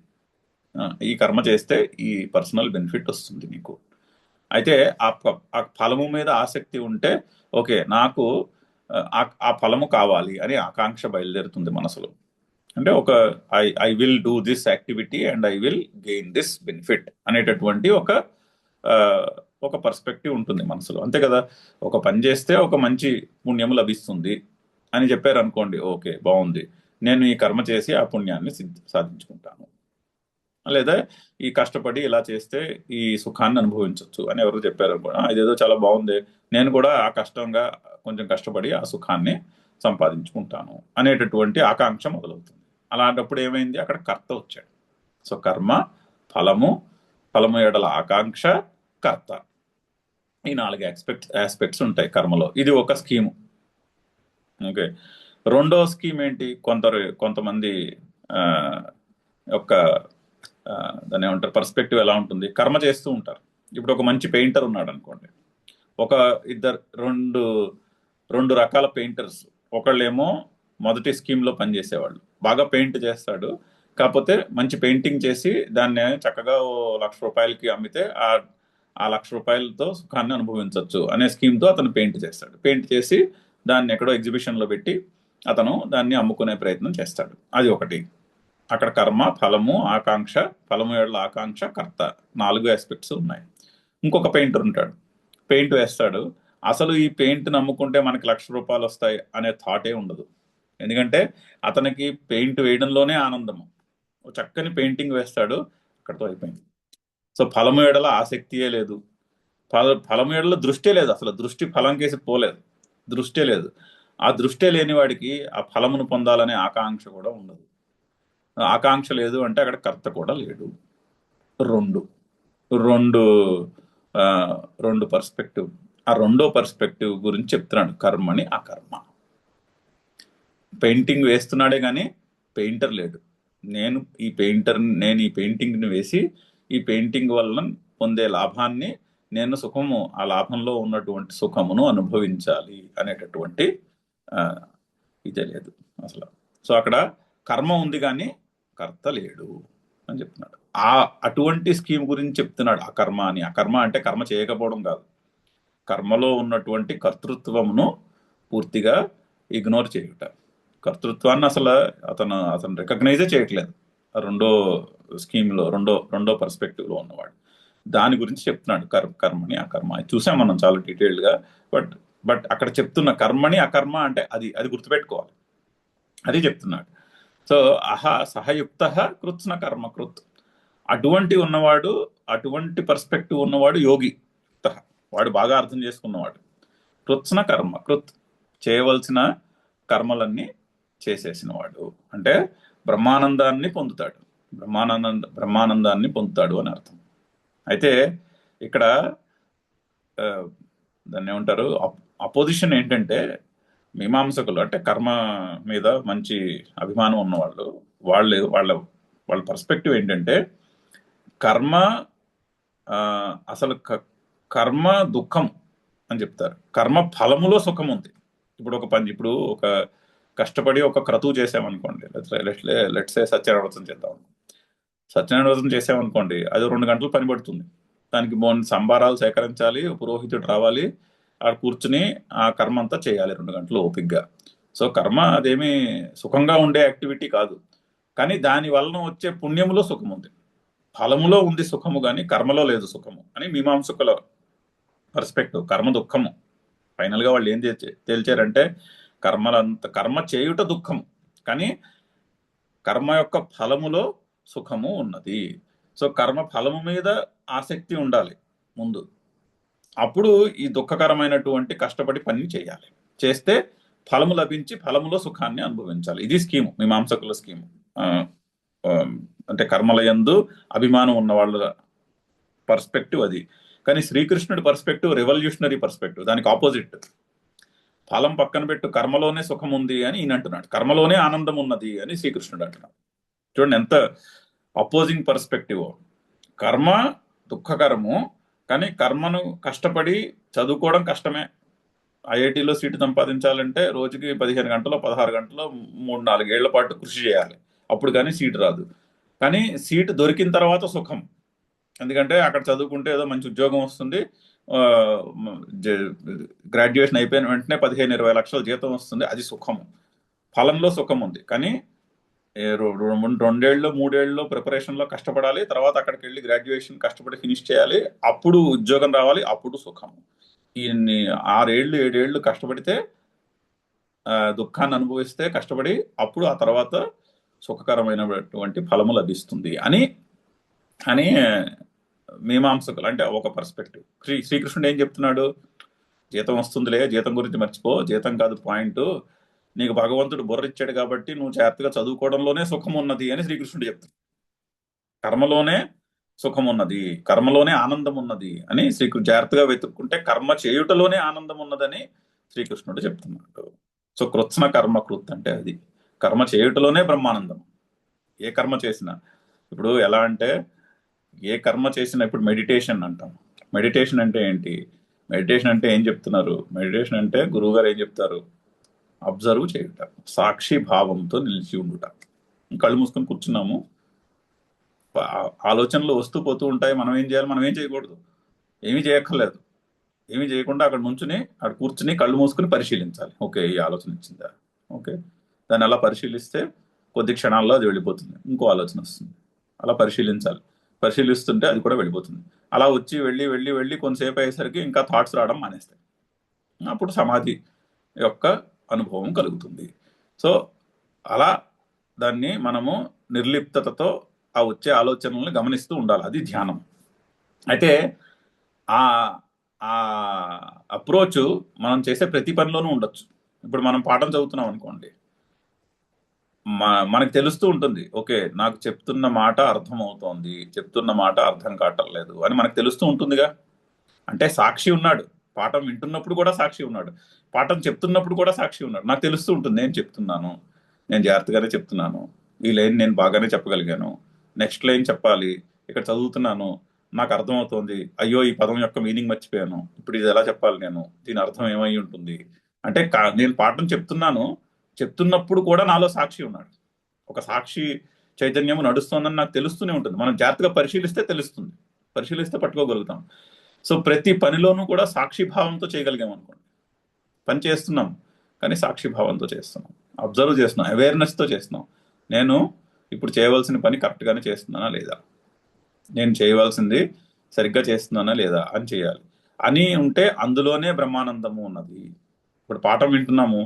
ఈ కర్మ చేస్తే ఈ పర్సనల్ బెనిఫిట్ వస్తుంది నీకు. అయితే ఆ ఫలము మీద ఆసక్తి ఉంటే ఓకే, నాకు ఆ ఫలము కావాలి అని ఆకాంక్ష బయలుదేరుతుంది మనసులో. అంటే I will do this activity and I will gain this benefit అనేటటువంటి ఒక పర్స్పెక్టివ్ ఉంటుంది మనసులో, అంతే కదా. ఒక పని చేస్తే ఒక మంచి పుణ్యము లభిస్తుంది అని చెప్పారు అనుకోండి, ఓకే బాగుంది, నేను ఈ కర్మ చేసి ఆ పుణ్యాన్ని సాధించుకుంటాను. లేదా ఈ కష్టపడి ఇలా చేస్తే ఈ సుఖాన్ని అనుభవించవచ్చు అని ఎవరు చెప్పారు కూడా ఇదేదో చాలా బాగుంది, నేను కూడా ఆ కష్టంగా కొంచెం కష్టపడి ఆ సుఖాన్ని సంపాదించుకుంటాను అనేటటువంటి ఆకాంక్ష మొదలవుతుంది. అలాంటప్పుడు ఏమైంది, అక్కడ కర్త వచ్చాడు. సో కర్మ, ఫలము, ఫలము ఎడల ఆకాంక్ష, కర్త, ఈ 4 ఆస్పెక్ట్స్ ఉంటాయి కర్మలో. ఇది ఒక స్కీము. ఓకే. రెండో స్కీమ్ ఏంటి, కొంతమంది ఆ, యొక్క దాన్ని ఏమంటారు, పర్స్పెక్టివ్ ఎలా ఉంటుంది, కర్మ చేస్తూ ఉంటారు. ఇప్పుడు ఒక మంచి పెయింటర్ ఉన్నాడు అనుకోండి, ఒక రెండు రెండు రకాల పెయింటర్స్. ఒకళ్ళేమో మొదటి స్కీమ్లో పనిచేసేవాళ్ళు, బాగా పెయింట్ చేస్తాడు, కాకపోతే మంచి పెయింటింగ్ చేసి దాన్ని చక్కగా ఓ ₹1,00,000కి అమ్మితే ఆ ₹1,00,000తో సుఖాన్ని అనుభవించవచ్చు అనే స్కీమ్తో అతను పెయింట్ చేస్తాడు. పెయింట్ చేసి దాన్ని ఎక్కడో ఎగ్జిబిషన్లో పెట్టి అతను దాన్ని అమ్ముకునే ప్రయత్నం చేస్తాడు. అది ఒకటి. అక్కడ కర్మ, ఫలము, ఆకాంక్ష, ఫలము ఏళ్ళ ఆకాంక్ష, కర్త, 4 ఆస్పెక్ట్స్ ఉన్నాయి. ఇంకొక పెయింటర్ ఉంటాడు, పెయింట్ వేస్తాడు. అసలు ఈ పెయింట్ నమ్ముకుంటే మనకి ₹1,00,000 వస్తాయి అనే థాటే ఉండదు. ఎందుకంటే అతనికి పెయింట్ వేయడంలోనే ఆనందము. ఓ చక్కని పెయింటింగ్ వేస్తాడు, అక్కడితో అయిపోయింది. సో ఫలము ఏడల ఆసక్తియే లేదు, ఫలము ఏడల దృష్టే లేదు, అసలు దృష్టి ఫలం కేసి పోలేదు, దృష్టే లేదు. ఆ దృష్టే లేని వాడికి ఆ ఫలమును పొందాలనే ఆకాంక్ష కూడా ఉండదు. ఆకాంక్ష లేదు అంటే అక్కడ కర్త కూడా లేడు. రెండు రెండు ఆ, రెండు పర్స్పెక్టివ్. ఆ రెండో పర్స్పెక్టివ్ గురించి చెప్తున్నాడు, కర్మని అకర్మ. పెయింటింగ్ వేస్తున్నాడే కానీ పెయింటర్ లేడు. నేను ఈ పెయింటింగ్ని వేసి ఈ పెయింటింగ్ వలన పొందే లాభాన్ని, నేను సుఖము, ఆ లాభంలో ఉన్నటువంటి సుఖమును అనుభవించాలి అనేటటువంటి ఇదే లేదు అసలు. సో అక్కడ కర్మ ఉంది కానీ కర్త లేడు అని చెప్తున్నాడు. అటువంటి స్కీమ్ గురించి చెప్తున్నాడు అకర్మ అని. అకర్మ అంటే కర్మ చేయకపోవడం కాదు, కర్మలో ఉన్నటువంటి కర్తృత్వమును పూర్తిగా ఇగ్నోర్ చేయుట. కర్తృత్వాన్ని అసలు అతను రికగ్నైజే చేయట్లేదు. రెండో స్కీమ్లో, రెండో పర్స్పెక్టివ్లో ఉన్నవాడు. దాని గురించి చెప్తున్నాడు, కర్మని అకర్మ. చూసాం మనం చాలా డీటెయిల్డ్గా. బట్ అక్కడ చెప్తున్న కర్మని అకర్మ అంటే అది గుర్తుపెట్టుకోవాలి, అది చెప్తున్నాడు. సో సహయుక్త కృత్స్న కర్మ కృత్. అటువంటి పర్స్పెక్టివ్ ఉన్నవాడు యోగి, వాడు బాగా అర్థం చేసుకున్నవాడు. కృత్స్న కర్మ కృత్, చేయవలసిన కర్మలన్నీ చేసేసినవాడు అంటే బ్రహ్మానందాన్ని పొందుతాడు, బ్రహ్మానందాన్ని పొందుతాడు అని అర్థం. అయితే ఇక్కడ దాన్ని ఏమంటారు, అపోజిషన్ ఏంటంటే, మీమాంసకులు అంటే కర్మ మీద మంచి అభిమానం ఉన్నవాళ్ళు, వాళ్ళ పర్స్పెక్టివ్ ఏంటంటే, కర్మ అసలు కర్మ దుఃఖం అని చెప్తారు. కర్మ ఫలములో సుఖం ఉంది. ఇప్పుడు ఒక కష్టపడి ఒక క్రతువు చేసామనుకోండి, లెట్సే సత్యనారాయణ వ్రతం చేద్దాం. సత్యనారాయణ వ్రతం చేసామనుకోండి, అది 2 గంటలు పని పడుతుంది. దానికి సంబారాలు సేకరించాలి, పురోహితుడు రావాలి, ఆడ కూర్చుని ఆ కర్మ అంతా చేయాలి 2 గంటలు ఓపిగ్గా. సో కర్మ అదేమీ సుఖంగా ఉండే యాక్టివిటీ కాదు, కానీ దాని వలన వచ్చే పుణ్యములో సుఖం ఉంది. ఫలములో ఉంది సుఖము కానీ కర్మలో లేదు సుఖము అని మీమాంసకుల పర్స్పెక్టివ్. కర్మ దుఃఖము. ఫైనల్గా వాళ్ళు ఏం తేల్చారంటే, కర్మ చేయుట దుఃఖము, కానీ కర్మ యొక్క ఫలములో సుఖము ఉన్నది. సో కర్మ ఫలము మీద ఆసక్తి ఉండాలి ముందు, అప్పుడు ఈ దుఃఖకరమైనటువంటి కష్టపడి పని చేయాలి. చేస్తే ఫలము లభించి ఫలములో సుఖాన్ని అనుభవించాలి. ఇది స్కీము, మీమాంసకుల స్కీము. అంటే కర్మల యందు అభిమానం ఉన్న వాళ్ళ పర్స్పెక్టివ్ అది. కానీ శ్రీకృష్ణుడి పర్స్పెక్టివ్ రెవల్యూషనరీ పర్స్పెక్టివ్, దానికి ఆపోజిట్. ఫలం పక్కన పెట్టు, కర్మలోనే సుఖం ఉంది అని ఈయన అంటున్నాడు, కర్మలోనే ఆనందం ఉన్నది అని శ్రీకృష్ణుడు అంటున్నాడు. చూడండి ఎంత అపోజింగ్ పర్స్పెక్టివ్. కర్మ దుఃఖకరము, కానీ కర్మను కష్టపడి చదువుకోవడం కష్టమే. ఐఐటీలో సీటు సంపాదించాలంటే రోజుకి 15 గంటలో 16 గంటలో 3-4 ఏళ్ల పాటు కృషి చేయాలి, అప్పుడు కానీ సీటు రాదు. కానీ సీటు దొరికిన తర్వాత సుఖం, ఎందుకంటే అక్కడ చదువుకుంటే ఏదో మంచి ఉద్యోగం వస్తుంది, గ్రాడ్యుయేషన్ అయిపోయిన వెంటనే 15-20 లక్షల జీతం వస్తుంది, అది సుఖము. ఫలంలో సుఖం ఉంది, కానీ 2 ఏళ్ళు 3 ఏళ్ళలో ప్రిపరేషన్లో కష్టపడాలి, తర్వాత అక్కడికి వెళ్ళి గ్రాడ్యుయేషన్ కష్టపడి ఫినిష్ చేయాలి, అప్పుడు ఉద్యోగం రావాలి, అప్పుడు సుఖము. ఈ 6 ఏళ్ళు 7 ఏళ్ళు కష్టపడితే దుఃఖాన్ని అనుభవిస్తే కష్టపడి, అప్పుడు ఆ తర్వాత సుఖకరమైనటువంటి ఫలము లభిస్తుంది అని అని మీమాంసకులు, అంటే ఒక పర్స్పెక్టివ్. శ్రీకృష్ణుడు ఏం చెప్తున్నాడు? జీతం వస్తుందిలే, జీతం గురించి మర్చిపో, జీతం కాదు పాయింట్, నీకు భగవంతుడు బుర్ర ఇచ్చాడు కాబట్టి నువ్వు జాగ్రత్తగా చదువుకోవడంలోనే సుఖం ఉన్నది అని శ్రీకృష్ణుడు చెప్తాడు. కర్మలోనే సుఖం ఉన్నది, కర్మలోనే ఆనందం ఉన్నది అని జాగ్రత్తగా వెతుక్కుంటే కర్మ చేయుటలోనే ఆనందం ఉన్నదని శ్రీకృష్ణుడు చెప్తున్నాడు. సో కృత్స్న కర్మ కృత్ అంటే అది, కర్మ చేయుటలోనే బ్రహ్మానందం. ఏ కర్మ చేసినా, ఇప్పుడు ఎలా అంటే ఏ కర్మ చేసినా, ఇప్పుడు మెడిటేషన్ అంటాం. మెడిటేషన్ అంటే ఏంటి? మెడిటేషన్ అంటే ఏం చెప్తున్నారు? మెడిటేషన్ అంటే గురువు గారు ఏం చెప్తారు? అబ్జర్వ్ చేయుట, సాక్షి భావంతో నిలిచి ఉండుట. కళ్ళు మూసుకొని కూర్చున్నాము, ఆలోచనలు వస్తూ పోతూ ఉంటాయి. మనం ఏం చేయాలి? మనం ఏం చేయకూడదు, ఏమీ చేయక్కర్లేదు. ఏమీ చేయకుండా అక్కడ నుంచుని, అక్కడ కూర్చుని కళ్ళు మూసుకుని పరిశీలించాలి. ఓకే, ఈ ఆలోచన వచ్చిందా? ఓకే, దాన్ని అలా పరిశీలిస్తే కొద్ది క్షణాల్లో అది వెళ్ళిపోతుంది, ఇంకో ఆలోచన వస్తుంది. అలా పరిశీలించాలి, పరిశీలిస్తుంటే అది కూడా వెళ్ళిపోతుంది. అలా వచ్చి వెళ్ళి వెళ్ళి వెళ్ళి కొంతసేపు అయ్యేసరికి ఇంకా థాట్స్ రావడం మానేస్తాయి. అప్పుడు సమాధి యొక్క అనుభవం కలుగుతుంది. సో అలా దాన్ని మనము నిర్లిప్తతతో ఆ వచ్చే ఆలోచనల్ని గమనిస్తూ ఉండాలి, అది ధ్యానం. అయితే ఆ ఆ అప్రోచ్ మనం చేసే ప్రతి పనిలోనూ ఉండొచ్చు. ఇప్పుడు మనం పాఠం చదువుతున్నాం అనుకోండి, మనకు తెలుస్తూ ఉంటుంది, ఓకే నాకు చెప్తున్న మాట అర్థం అవుతోంది, చెప్తున్న మాట అర్థం కావట్లేదు అని మనకు తెలుస్తూ ఉంటుందిగా. అంటే సాక్షి ఉన్నాడు, పాఠం వింటున్నప్పుడు కూడా సాక్షి ఉన్నాడు, పాఠం చెప్తున్నప్పుడు కూడా సాక్షి ఉన్నాడు. నాకు తెలుస్తూ ఉంటుంది, నేను చెప్తున్నాను, నేను జాగ్రత్తగానే చెప్తున్నాను, ఈ లైన్ నేను బాగానే చెప్పగలిగాను, నెక్స్ట్ లైన్ చెప్పాలి, ఇక్కడ చదువుతున్నాను, నాకు అర్థమవుతోంది, అయ్యో ఈ పదం యొక్క మీనింగ్ మర్చిపోయాను, ఇప్పుడు ఇది ఎలా చెప్పాలి, నేను దీని అర్థం ఏమై ఉంటుంది. అంటే నేను పాఠం చెప్తున్నాను, చెప్తున్నప్పుడు కూడా నాలో సాక్షి ఉన్నాడు. ఒక సాక్షి చైతన్యము నడుస్తోందని నాకు తెలుస్తూనే ఉంటుంది. మనం జాగ్రత్తగా పరిశీలిస్తే తెలుస్తుంది, పరిశీలిస్తే పట్టుకోగలుగుతాం. సో ప్రతి పనిలోనూ కూడా సాక్షి భావంతో చేయగలిగాం అనుకోండి. పని చేస్తున్నాం కానీ సాక్షి భావంతో చేస్తున్నాం, అబ్జర్వ్ చేస్తున్నాం, అవేర్నెస్తో చేస్తున్నాం. నేను ఇప్పుడు చేయవలసిన పని కరెక్ట్గానే చేస్తున్నానా లేదా, నేను చేయవలసింది సరిగ్గా చేస్తున్నానా లేదా అని చేయాలి అని ఉంటే అందులోనే బ్రహ్మానందము ఉన్నది. ఇప్పుడు పాఠం వింటున్నాము,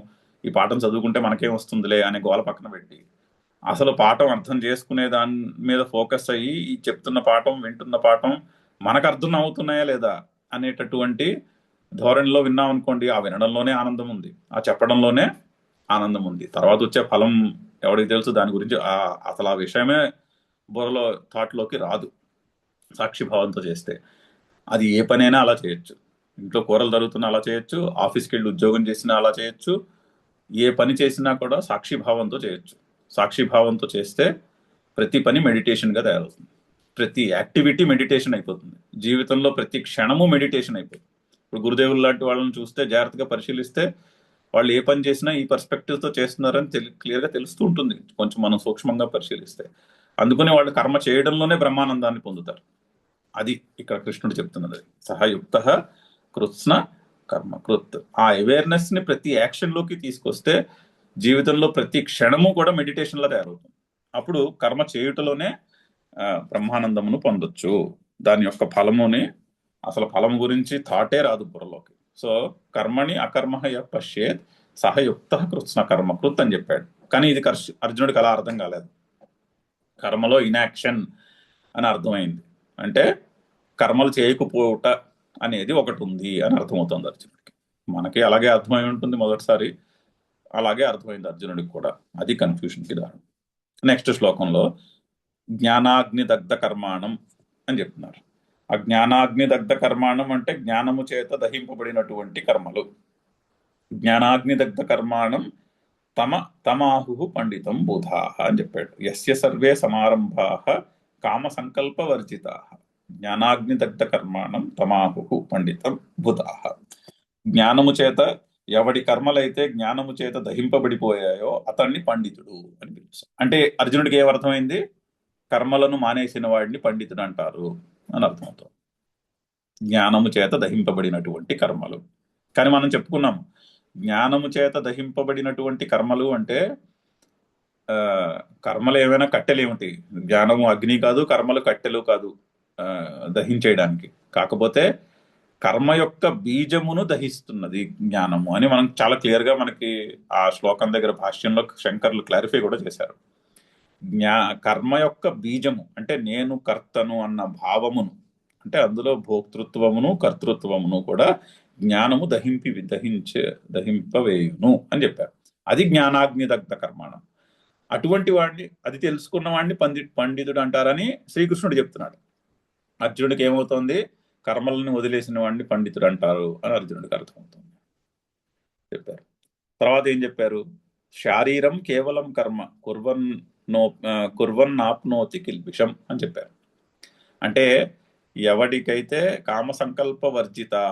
ఈ పాఠం చదువుకుంటే మనకేం వస్తుందిలే అనే గోల పక్కన పెట్టి అసలు పాఠం అర్థం చేసుకునే దాని మీద ఫోకస్ అయ్యి ఈ చెప్తున్న పాఠం, వింటున్న పాఠం మనకు అర్థం అవుతున్నాయా లేదా అనేటటువంటి ధోరణిలో విన్నాం అనుకోండి, ఆ వినడంలోనే ఆనందం ఉంది, ఆ చెప్పడంలోనే ఆనందం ఉంది. తర్వాత వచ్చే ఫలం ఎవరికి తెలుసు, దాని గురించి అసలు ఆ విషయమే బుర్రలో థాట్లోకి రాదు. సాక్షి భావంతో చేస్తే అది ఏ పనైనా అలా చేయొచ్చు. ఇంట్లో కూరలు జరుగుతున్నా అలా చేయొచ్చు, ఆఫీస్కి వెళ్ళి ఉద్యోగం చేసినా అలా చేయొచ్చు, ఏ పని చేసినా కూడా సాక్షి భావంతో చేయొచ్చు. సాక్షి భావంతో చేస్తే ప్రతి పని మెడిటేషన్గా తయారవుతుంది, ప్రతి యాక్టివిటీ మెడిటేషన్ అయిపోతుంది, జీవితంలో ప్రతి క్షణము మెడిటేషన్ అయిపోతుంది. ఇప్పుడు గురుదేవులు లాంటి వాళ్ళని చూస్తే, జాగ్రత్తగా పరిశీలిస్తే వాళ్ళు ఏ పని చేసినా ఈ పర్స్పెక్టివ్తో చేస్తున్నారని క్లియర్గా తెలుస్తూ ఉంటుంది, కొంచెం మనం సూక్ష్మంగా పరిశీలిస్తే. అందుకని వాళ్ళు కర్మ చేయడంలోనే బ్రహ్మానందాన్ని పొందుతారు. అది ఇక్కడ కృష్ణుడు చెప్తున్నది, సహయుక్త కృత్స్న కర్మ కృత్. ఆ అవేర్నెస్ ని ప్రతి యాక్షన్ లోకి తీసుకొస్తే జీవితంలో ప్రతి క్షణము కూడా మెడిటేషన్ లా తయారవుతుంది. అప్పుడు కర్మ చేయుటలోనే బ్రహ్మానందమును పొందొచ్చు. దాని యొక్క ఫలముని, అసలు ఫలం గురించి థాటే రాదు బుర్రలోకి. సో కర్మని అకర్మయ పశ్యేత్ సహయుక్త కృత్స్న కర్మ కృత్ అని చెప్పాడు. కానీ ఇది అర్జునుడికి అలా అర్థం కాలేదు. కర్మలో ఇనాక్షన్ అని అర్థమైంది, అంటే కర్మలు చేయకపోవట అనేది ఒకటి ఉంది అని అర్థమవుతుంది అర్జునుడికి. మనకి అలాగే అర్థమై ఉంటుంది మొదటిసారి, అలాగే అర్థమైంది అర్జునుడికి కూడా. అది కన్ఫ్యూషన్కి దారి. నెక్స్ట్ శ్లోకంలో జ్ఞానాగ్ని దగ్ధ కర్మాణం అని చెప్తున్నారు. ఆ జ్ఞానాగ్ని దగ్ధ కర్మాణం అంటే జ్ఞానము చేత దహింపబడినటువంటి కర్మలు. జ్ఞానాగ్ని దగ్ధ కర్మాణం తమాహు పండితం బుధా అని చెప్పాడు. యస్య సర్వే సమారంభాః కామ సంకల్ప వర్జితా జ్ఞానాగ్ని దగ్ధ కర్మాణం తమాహు పండితం బుధా. జ్ఞానము చేత ఎవడి కర్మలైతే జ్ఞానము చేత దహింపబడిపోయాయో అతన్ని పండితుడు అని పిలుస్తారు. అంటే అర్జునుడికి ఏమర్థమైంది? కర్మలను మానేసిన వాడిని పండితుడు అంటారు అని అర్థమవుతుంది. జ్ఞానము చేత దహింపబడినటువంటి కర్మలు. కానీ మనం చెప్పుకున్నాము, జ్ఞానము చేత దహింపబడినటువంటి కర్మలు అంటే కర్మలు ఏమైనా కట్టెలు ఏమిటి? జ్ఞానము అగ్ని కాదు, కర్మలు కట్టెలు కాదు దహించేయడానికి. కాకపోతే కర్మ యొక్క బీజమును దహిస్తున్నది జ్ఞానము అని మనం చాలా క్లియర్ గా మనకి ఆ శ్లోకం దగ్గర భాష్యంలో శంకర్లు క్లారిఫై కూడా చేశారు. జ్ఞా కర్మ యొక్క బీజము అంటే నేను కర్తను అన్న భావమును, అంటే అందులో భోక్తృత్వమును కర్తృత్వమును కూడా జ్ఞానము దహింపవేయును అని చెప్పారు. అది జ్ఞానాగ్ని దగ్ధ కర్మాణం. అటువంటి వాడిని, అది తెలుసుకున్న వాడిని పండితుడు అంటారని శ్రీకృష్ణుడు చెప్తున్నాడు. అర్జునుడికి ఏమవుతోంది? కర్మలను వదిలేసిన వాడిని పండితుడు అంటారు అని అర్జునుడికి అర్థమవుతుంది చెప్పారు. తర్వాత ఏం చెప్పారు? శారీరం కేవలం కర్మ కుర్వన్నాప్నోతి కిల్బిషం అని చెప్పారు. అంటే ఎవడికైతే కామ సంకల్ప వర్జితా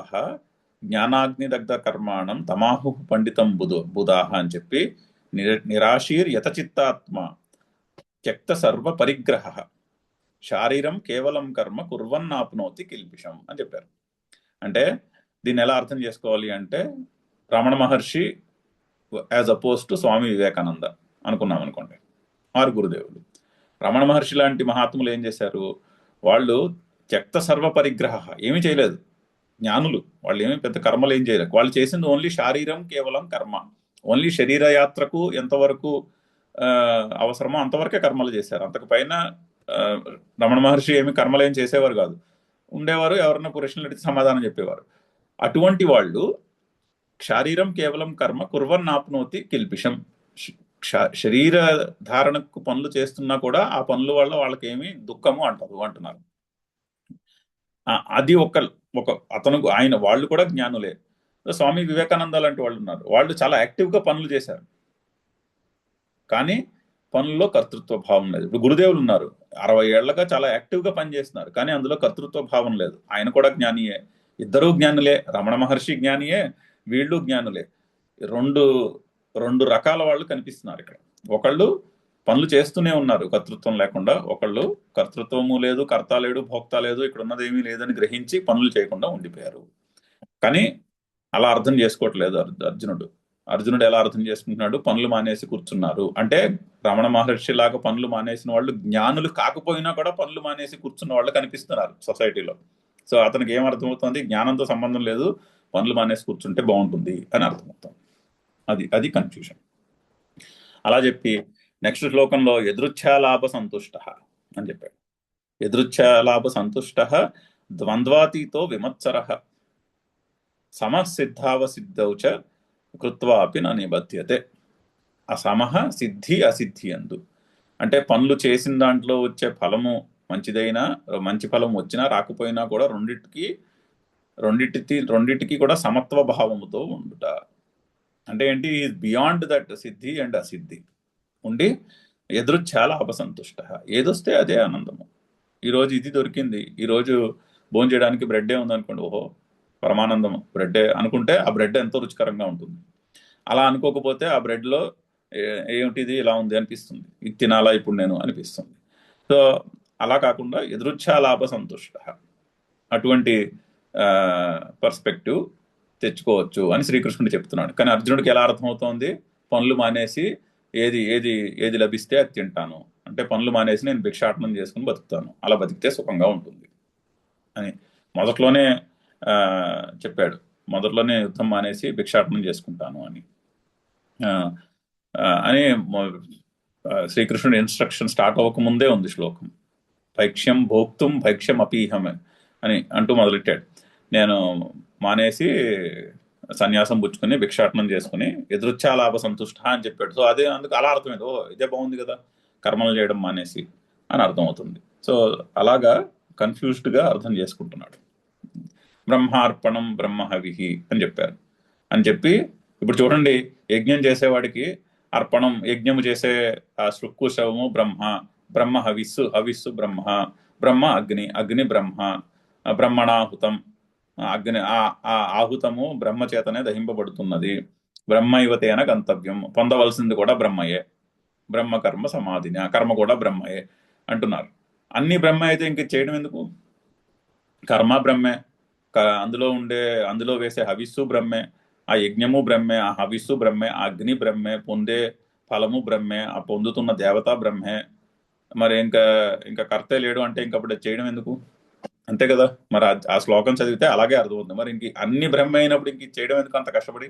జ్ఞానాగ్నిదగ్ధ కర్మాణం తమాహు పండితం బుధాహ అని చెప్పి నిరాశీర్ యతచిత్తాత్మ త్యక్త సర్వ పరిగ్రహ శారీరం కేవలం కర్మ కుర్వన్నాప్నోతి కిల్బిషం అని చెప్పారు. అంటే దీన్ని ఎలా అర్థం చేసుకోవాలి అంటే, Ramana Maharshi as oppose to Swami Vivekananda అనుకున్నాం అనుకోండి, ఆరు గురుదేవులు. రమణ మహర్షి లాంటి మహాత్ములు ఏం చేశారు? వాళ్ళు త్యక్త సర్వ పరిగ్రహ, ఏమీ చేయలేదు. జ్ఞానులు, వాళ్ళు ఏమీ పెద్ద కర్మలు ఏం చేయలేదు. వాళ్ళు చేసింది ఓన్లీ శారీరం కేవలం కర్మ, ఓన్లీ శరీర యాత్రకు ఎంతవరకు అవసరమో అంతవరకే కర్మలు చేశారు. అంతకు పైన రమణ మహర్షి ఏమి కర్మలు ఏం చేసేవారు కాదు. ఉండేవారు, ఎవరన్నా పురుషులు అడిగితే సమాధానం చెప్పేవారు. అటువంటి వాళ్ళు శారీరం కేవలం కర్మ కుర్వన్నాప్నోతి కిల్పిషం, శరీర ధారణకు పనులు చేస్తున్నా కూడా ఆ పనుల వల్ల వాళ్ళకేమి దుఃఖము అంటున్నారు. అది ఒక ఆయన వాళ్ళు కూడా జ్ఞానులే. స్వామి వివేకానంద లాంటి వాళ్ళు ఉన్నారు, వాళ్ళు చాలా యాక్టివ్గా పనులు చేశారు, కానీ పనుల్లో కర్తృత్వ భావం లేదు. ఇప్పుడు గురుదేవులు ఉన్నారు, 60 ఏళ్లగా చాలా యాక్టివ్గా పనిచేస్తున్నారు, కానీ అందులో కర్తృత్వ భావం లేదు. ఆయన కూడా జ్ఞానియే, ఇద్దరూ జ్ఞానులే. రమణ మహర్షి జ్ఞానియే, వీళ్ళు జ్ఞానులే. రెండు రకాల వాళ్ళు కనిపిస్తున్నారు ఇక్కడ. ఒకళ్ళు పనులు చేస్తూనే ఉన్నారు కర్తృత్వం లేకుండా, ఒకళ్ళు కర్తృత్వము లేదు, కర్త లేడు, భోక్త లేదు, ఇక్కడ ఉన్నది ఏమీ లేదని గ్రహించి పనులు చేయకుండా ఉండిపోయారు. కానీ అలా అర్థం చేసుకోవట్లేదు అర్జునుడు ఎలా అర్థం చేసుకుంటున్నాడు? పనులు మానేసి కూర్చున్నారు అంటే, రమణ మహర్షి లాగా పనులు మానేసిన వాళ్ళు జ్ఞానులు కాకపోయినా కూడా పనులు మానేసి కూర్చున్న వాళ్ళు కనిపిస్తున్నారు సొసైటీలో. సో అతనికి ఏం అర్థమవుతుంది? జ్ఞానంతో సంబంధం లేదు, పనులు మానేసి కూర్చుంటే బాగుంటుంది అని అర్థమవుతుంది. అది కన్ఫ్యూజన్. అలా చెప్పి నెక్స్ట్ శ్లోకంలో ఎదృచ్ఛాలాభ సంతుష్ట అని చెప్పాడు. ఎదృచ్ఛాలాభ సంతుష్ట ద్వంద్వాతీతో విమత్సర సమసిద్ధావసిద్ధౌ చ కృత్వాపి నా నిబధ్యతే. అసమహ సిద్ధి అసిద్ధి అందు, అంటే పనులు చేసిన దాంట్లో వచ్చే ఫలము మంచిదైనా, మంచి ఫలం వచ్చినా రాకపోయినా కూడా రెండిటికి కూడా సమత్వ భావముతో ఉండుట. అంటే ఏంటి? బియాండ్ దట్ సిద్ధి అండ్ అసిద్ధి ఉండి ఎదృచ్ఛాల అపసంతుష్ట, ఏదొస్తే అదే ఆనందము. ఈరోజు ఇది దొరికింది, ఈరోజు భోజనం చేయడానికి బ్రెడ్డే ఉందనుకోండి, ఓహో పరమానందం బ్రెడ్డే అనుకుంటే ఆ బ్రెడ్ ఎంతో రుచికరంగా ఉంటుంది. అలా అనుకోకపోతే ఆ బ్రెడ్లో ఏమిటిది ఇలా ఉంది అనిపిస్తుంది, ఇది తినాలా ఇప్పుడు నేను అనిపిస్తుంది. సో అలా కాకుండా ఎదృచ్ఛాలాభ సంతుష్ట, అటువంటి పర్స్పెక్టివ్ తెచ్చుకోవచ్చు అని శ్రీకృష్ణుడు చెప్తున్నాడు. కానీ అర్జునుడికి ఎలా అర్థమవుతోంది? పనులు మానేసి ఏది లభిస్తే అది తింటాను అంటే, పనులు మానేసి నేను భిక్షాటనం చేసుకుని బతుకుతాను, అలా బతికితే సుఖంగా ఉంటుంది అని మొదట్లోనే చెప్పాడు. మొదట్లోనే యుద్ధం మానేసి భిక్షాటనం చేసుకుంటాను అని శ్రీకృష్ణుడి ఇన్స్ట్రక్షన్ స్టార్ట్ అవ్వకముందే ఉంది శ్లోకం. భైక్ష్యం భోక్తుం భైక్ష్యం అపీహం అని అంటూ మొదలెట్టాడు. నేను మానేసి సన్యాసం పుచ్చుకుని భిక్షాటనం చేసుకుని ఎదృచ్ఛాలాభ సంతుష్ట అని చెప్పాడు. సో అందుకు అలా అర్థమైంది, ఓ ఇదే బాగుంది కదా, కర్మలు చేయడం మానేసి అని అర్థమవుతుంది. సో అలాగా కన్ఫ్యూజ్డ్గా అర్థం చేసుకుంటున్నాడు. బ్రహ్మార్పణం బ్రహ్మహవిహి అని చెప్పారు. అని చెప్పి ఇప్పుడు చూడండి, యజ్ఞం చేసేవాడికి అర్పణం, యజ్ఞము చేసే ఆ శృక్కుశవము బ్రహ్మ హవిస్సు బ్రహ్మ అగ్ని బ్రహ్మణాహుతం, అగ్ని ఆ ఆహుతము బ్రహ్మ చేతనే దహింపబడుతున్నది. బ్రహ్మైవతేన గంతవ్యం, పొందవలసింది కూడా బ్రహ్మయే. బ్రహ్మ కర్మ సమాధిని, ఆ కర్మ కూడా బ్రహ్మయే అంటున్నారు. అన్ని బ్రహ్మ అయితే ఇంక చేయడం ఎందుకు? కర్మ బ్రహ్మే, అందులో వేసే హవిస్సు బ్రహ్మే, ఆ యజ్ఞము బ్రహ్మే, ఆ హవిస్సు బ్రహ్మే, ఆ అగ్ని బ్రహ్మే, పొందే ఫలము బ్రహ్మే, ఆ పొందుతున్న దేవత బ్రహ్మే. మరి ఇంకా కర్తే లేడు అంటే ఇంకప్పుడు చేయడం ఎందుకు? అంతే కదా. మరి ఆ శ్లోకం చదివితే అలాగే అర్థమవుతుంది. మరి ఇంక అన్ని బ్రహ్మ అయినప్పుడు ఇంక చేయడం ఎందుకు అంత కష్టపడి?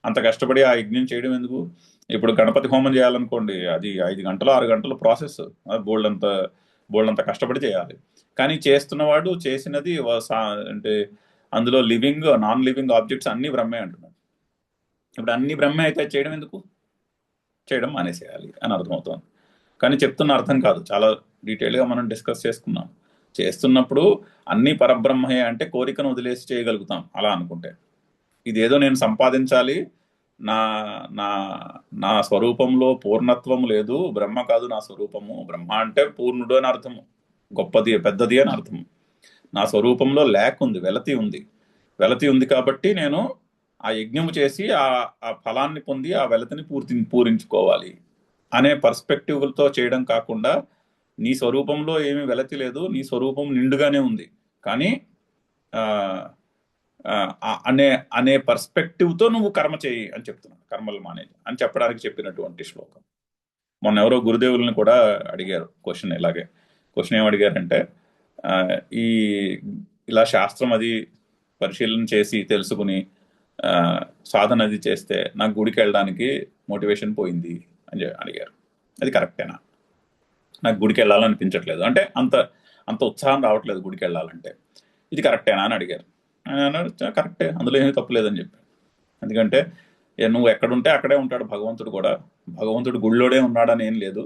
అంత కష్టపడి ఆ యజ్ఞం చేయడం ఎందుకు? ఇప్పుడు గణపతి హోమం చేయాలనుకోండి, అది 5 గంటలు 6 గంటల ప్రాసెస్, బోల్డంత కష్టపడి చేయాలి. కానీ చేస్తున్నవాడు చేసినది అంటే అందులో లివింగ్ నాన్ లివింగ్ ఆబ్జెక్ట్స్ అన్ని బ్రహ్మే అంటున్నాడు. ఇప్పుడు అన్ని బ్రహ్మే అయితే చేయడం ఎందుకు? చేయడం మానేసేయాలి అని అర్థమవుతుంది. కానీ చెప్తున్న అర్థం కాదు, చాలా డీటెయిల్గా మనం డిస్కస్ చేసుకున్నాం. చేస్తున్నప్పుడు అన్ని పరబ్రహ్మయే అంటే కోరికను వదిలేసి చేయగలుగుతాం అలా అనుకుంటే. ఇదేదో నేను సంపాదించాలి, నా నా నా స్వరూపంలో పూర్ణత్వం లేదు, బ్రహ్మ కాదు నా స్వరూపము, బ్రహ్మ అంటే పూర్ణుడు అని అర్థము, గొప్పది పెద్దది అని అర్థము. నా స్వరూపంలో ఉంది, వెలతి ఉంది కాబట్టి నేను ఆ యజ్ఞము చేసి ఆ ఫలాన్ని పొంది ఆ వెలతిని పూరించుకోవాలి అనే పర్స్పెక్టివ్తో చేయడం కాకుండా, నీ స్వరూపంలో ఏమీ వెలతి లేదు, నీ స్వరూపం నిండుగానే ఉంది, కానీ అనే అనే పర్స్పెక్టివ్తో నువ్వు కర్మ చేయి అని చెప్తున్నాడు, కర్మలు మానేది అని చెప్పడానికి చెప్పినటువంటి శ్లోకం. మొన్న ఎవరో గురుదేవుల్ని కూడా అడిగారు క్వశ్చన్ ఇలాగే. క్వశ్చన్ ఏం అడిగారంటే, ఈ ఇలా శాస్త్రం అది పరిశీలన చేసి తెలుసుకుని సాధన అది చేస్తే నాకు గుడికి వెళ్ళడానికి మోటివేషన్ పోయింది అని అడిగారు. అది కరెక్టేనా? నాకు గుడికి వెళ్ళాలనిపించట్లేదు, అంటే అంత అంత ఉత్సాహం రావట్లేదు గుడికి వెళ్ళాలంటే, ఇది కరెక్టేనా అని అడిగారు. ఆయన అన్నాడు కరెక్టే, అందులో ఏమీ తప్పులేదని చెప్పాడు. ఎందుకంటే నువ్వు ఎక్కడుంటే అక్కడే ఉంటాడు భగవంతుడు కూడా. భగవంతుడు గుళ్ళోడే ఉన్నాడని ఏం లేదు,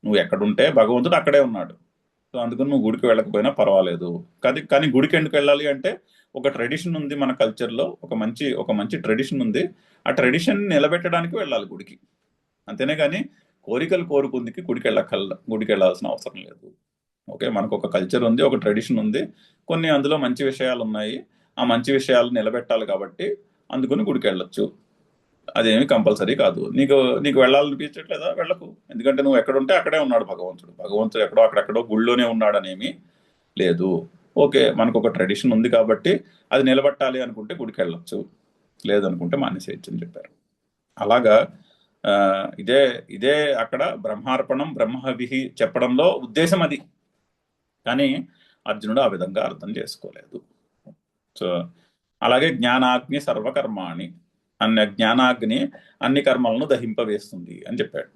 నువ్వు ఎక్కడుంటే భగవంతుడు అక్కడే ఉన్నాడు. సో అందుకని నువ్వు గుడికి వెళ్ళకపోయినా పర్వాలేదు. కానీ గుడికి ఎందుకు వెళ్ళాలి అంటే, ఒక ట్రెడిషన్ ఉంది మన కల్చర్లో, ఒక మంచి ట్రెడిషన్ ఉంది, ఆ ట్రెడిషన్ నిలబెట్టడానికి వెళ్ళాలి గుడికి. అంతేనే కానీ కోరికలు కోరుకుందికి గుడికి వెళ్ళాల్సిన అవసరం లేదు. ఓకే, మనకు ఒక కల్చర్ ఉంది, ఒక ట్రెడిషన్ ఉంది, కొన్ని అందులో మంచి విషయాలు ఉన్నాయి, ఆ మంచి విషయాలు నిలబెట్టాలి కాబట్టి అందుకని గుడికి వెళ్ళొచ్చు. అదేమి కంపల్సరీ కాదు. నీకు వెళ్ళాలనిపించట్లేదా? వెళ్ళకు. ఎందుకంటే నువ్వు ఎక్కడుంటే అక్కడే ఉన్నాడు భగవంతుడు ఎక్కడో అక్కడెక్కడో గుళ్ళోనే ఉన్నాడనేమి లేదు. ఓకే, మనకు ఒక ట్రెడిషన్ ఉంది కాబట్టి అది నిలబెట్టాలి అనుకుంటే గుడికి వెళ్ళొచ్చు, లేదనుకుంటే మానేసేయచ్చు అని చెప్పారు. అలాగా ఇదే అక్కడ బ్రహ్మార్పణం బ్రహ్మవిహి చెప్పడంలో ఉద్దేశం అది. కానీ అర్జునుడు ఆ విధంగా అర్థం చేసుకోలేదు. సో అలాగే జ్ఞానాగ్ని సర్వకర్మాణి జ్ఞానాగ్ని అన్ని కర్మలను దహింపవేస్తుంది అని చెప్పాడు.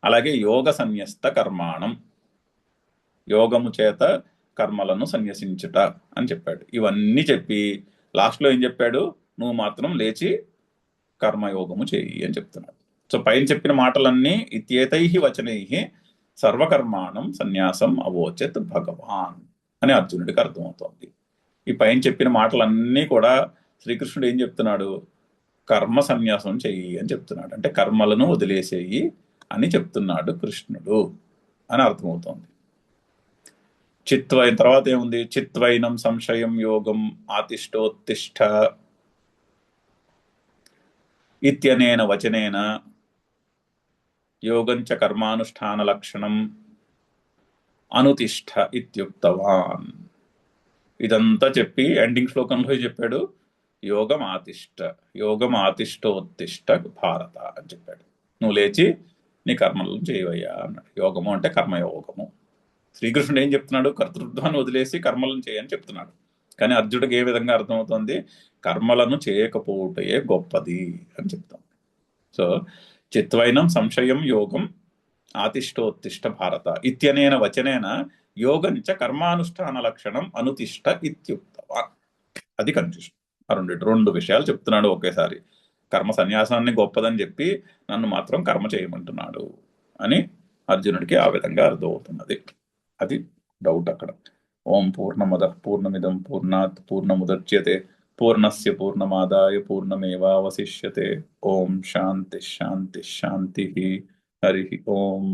అలాగే యోగ సన్యస్త కర్మాణం, యోగము చేత కర్మలను సన్యసించుట అని చెప్పాడు. ఇవన్నీ చెప్పి లాస్ట్లో ఏం చెప్పాడు? నువ్వు మాత్రం లేచి కర్మయోగము చేయి అని చెప్తున్నాడు. సో పైన చెప్పిన మాటలన్నీ ఇత్యేతై వచనై సర్వకర్మాణం సన్యాసం అవోచత్ భగవాన్ అని అర్జునుడికి అర్థమవుతోంది. ఈ పైన చెప్పిన మాటలన్నీ కూడా శ్రీకృష్ణుడు ఏం చెప్తున్నాడు? కర్మ సన్యాసం చెయ్యి అని చెప్తున్నాడు, అంటే కర్మలను వదిలేసేయి అని చెప్తున్నాడు కృష్ణుడు అని అర్థమవుతోంది. తర్వాత ఏముంది? చిత్వైనం సంశయం యోగం ఆతిష్టోత్తిష్ట ఇత్యనేన వచనేన యోగంచ కర్మానుష్ఠాన లక్షణం అనుతిష్ట ఇత్యుక్తవాన్. ఇదంతా చెప్పి ఎండింగ్ శ్లోకంలో చెప్పాడు యోగం ఆతిష్టోత్తిష్ట భారత అని చెప్పాడు. నువ్వు లేచి నీ కర్మలను చేయవయ్యా అన్నాడు. యోగము అంటే కర్మయోగము. శ్రీకృష్ణుడు ఏం చెప్తున్నాడు? కర్తృత్వాన్ని వదిలేసి కర్మలను చేయని చెప్తున్నాడు. కానీ అర్జునుడికి ఏ విధంగా అర్థమవుతుంది? కర్మలను చేయకపోవటయే గొప్పది అని చెప్తాం. సో చిత్వైనం సంశయం యోగం ఆతిష్టోత్తిష్ట భారత ఇత్యనేన వచనేన యోగంచ కర్మానుష్ఠాన లక్షణం అనుతిష్ట ఇత్యుక్తవా. అది కన్ఫ్యూషన్. రెండు విషయాలు చెప్తున్నాడు ఒకేసారి. కర్మ సన్యాసాన్ని గొప్పదని చెప్పి నన్ను మాత్రం కర్మ చేయమంటున్నాడు అని అర్జునుడికి ఆ విధంగా అర్థమవుతున్నది. అది డౌట్ అక్కడ. ఓం పూర్ణమద పూర్ణమిదం పూర్ణాత్ పూర్ణముదచ్యతే పూర్ణస్య పూర్ణమాదాయ పూర్ణమేవావశిష్యతే. ఓం శాంతి శాంతి శాంతి. హరి ఓం.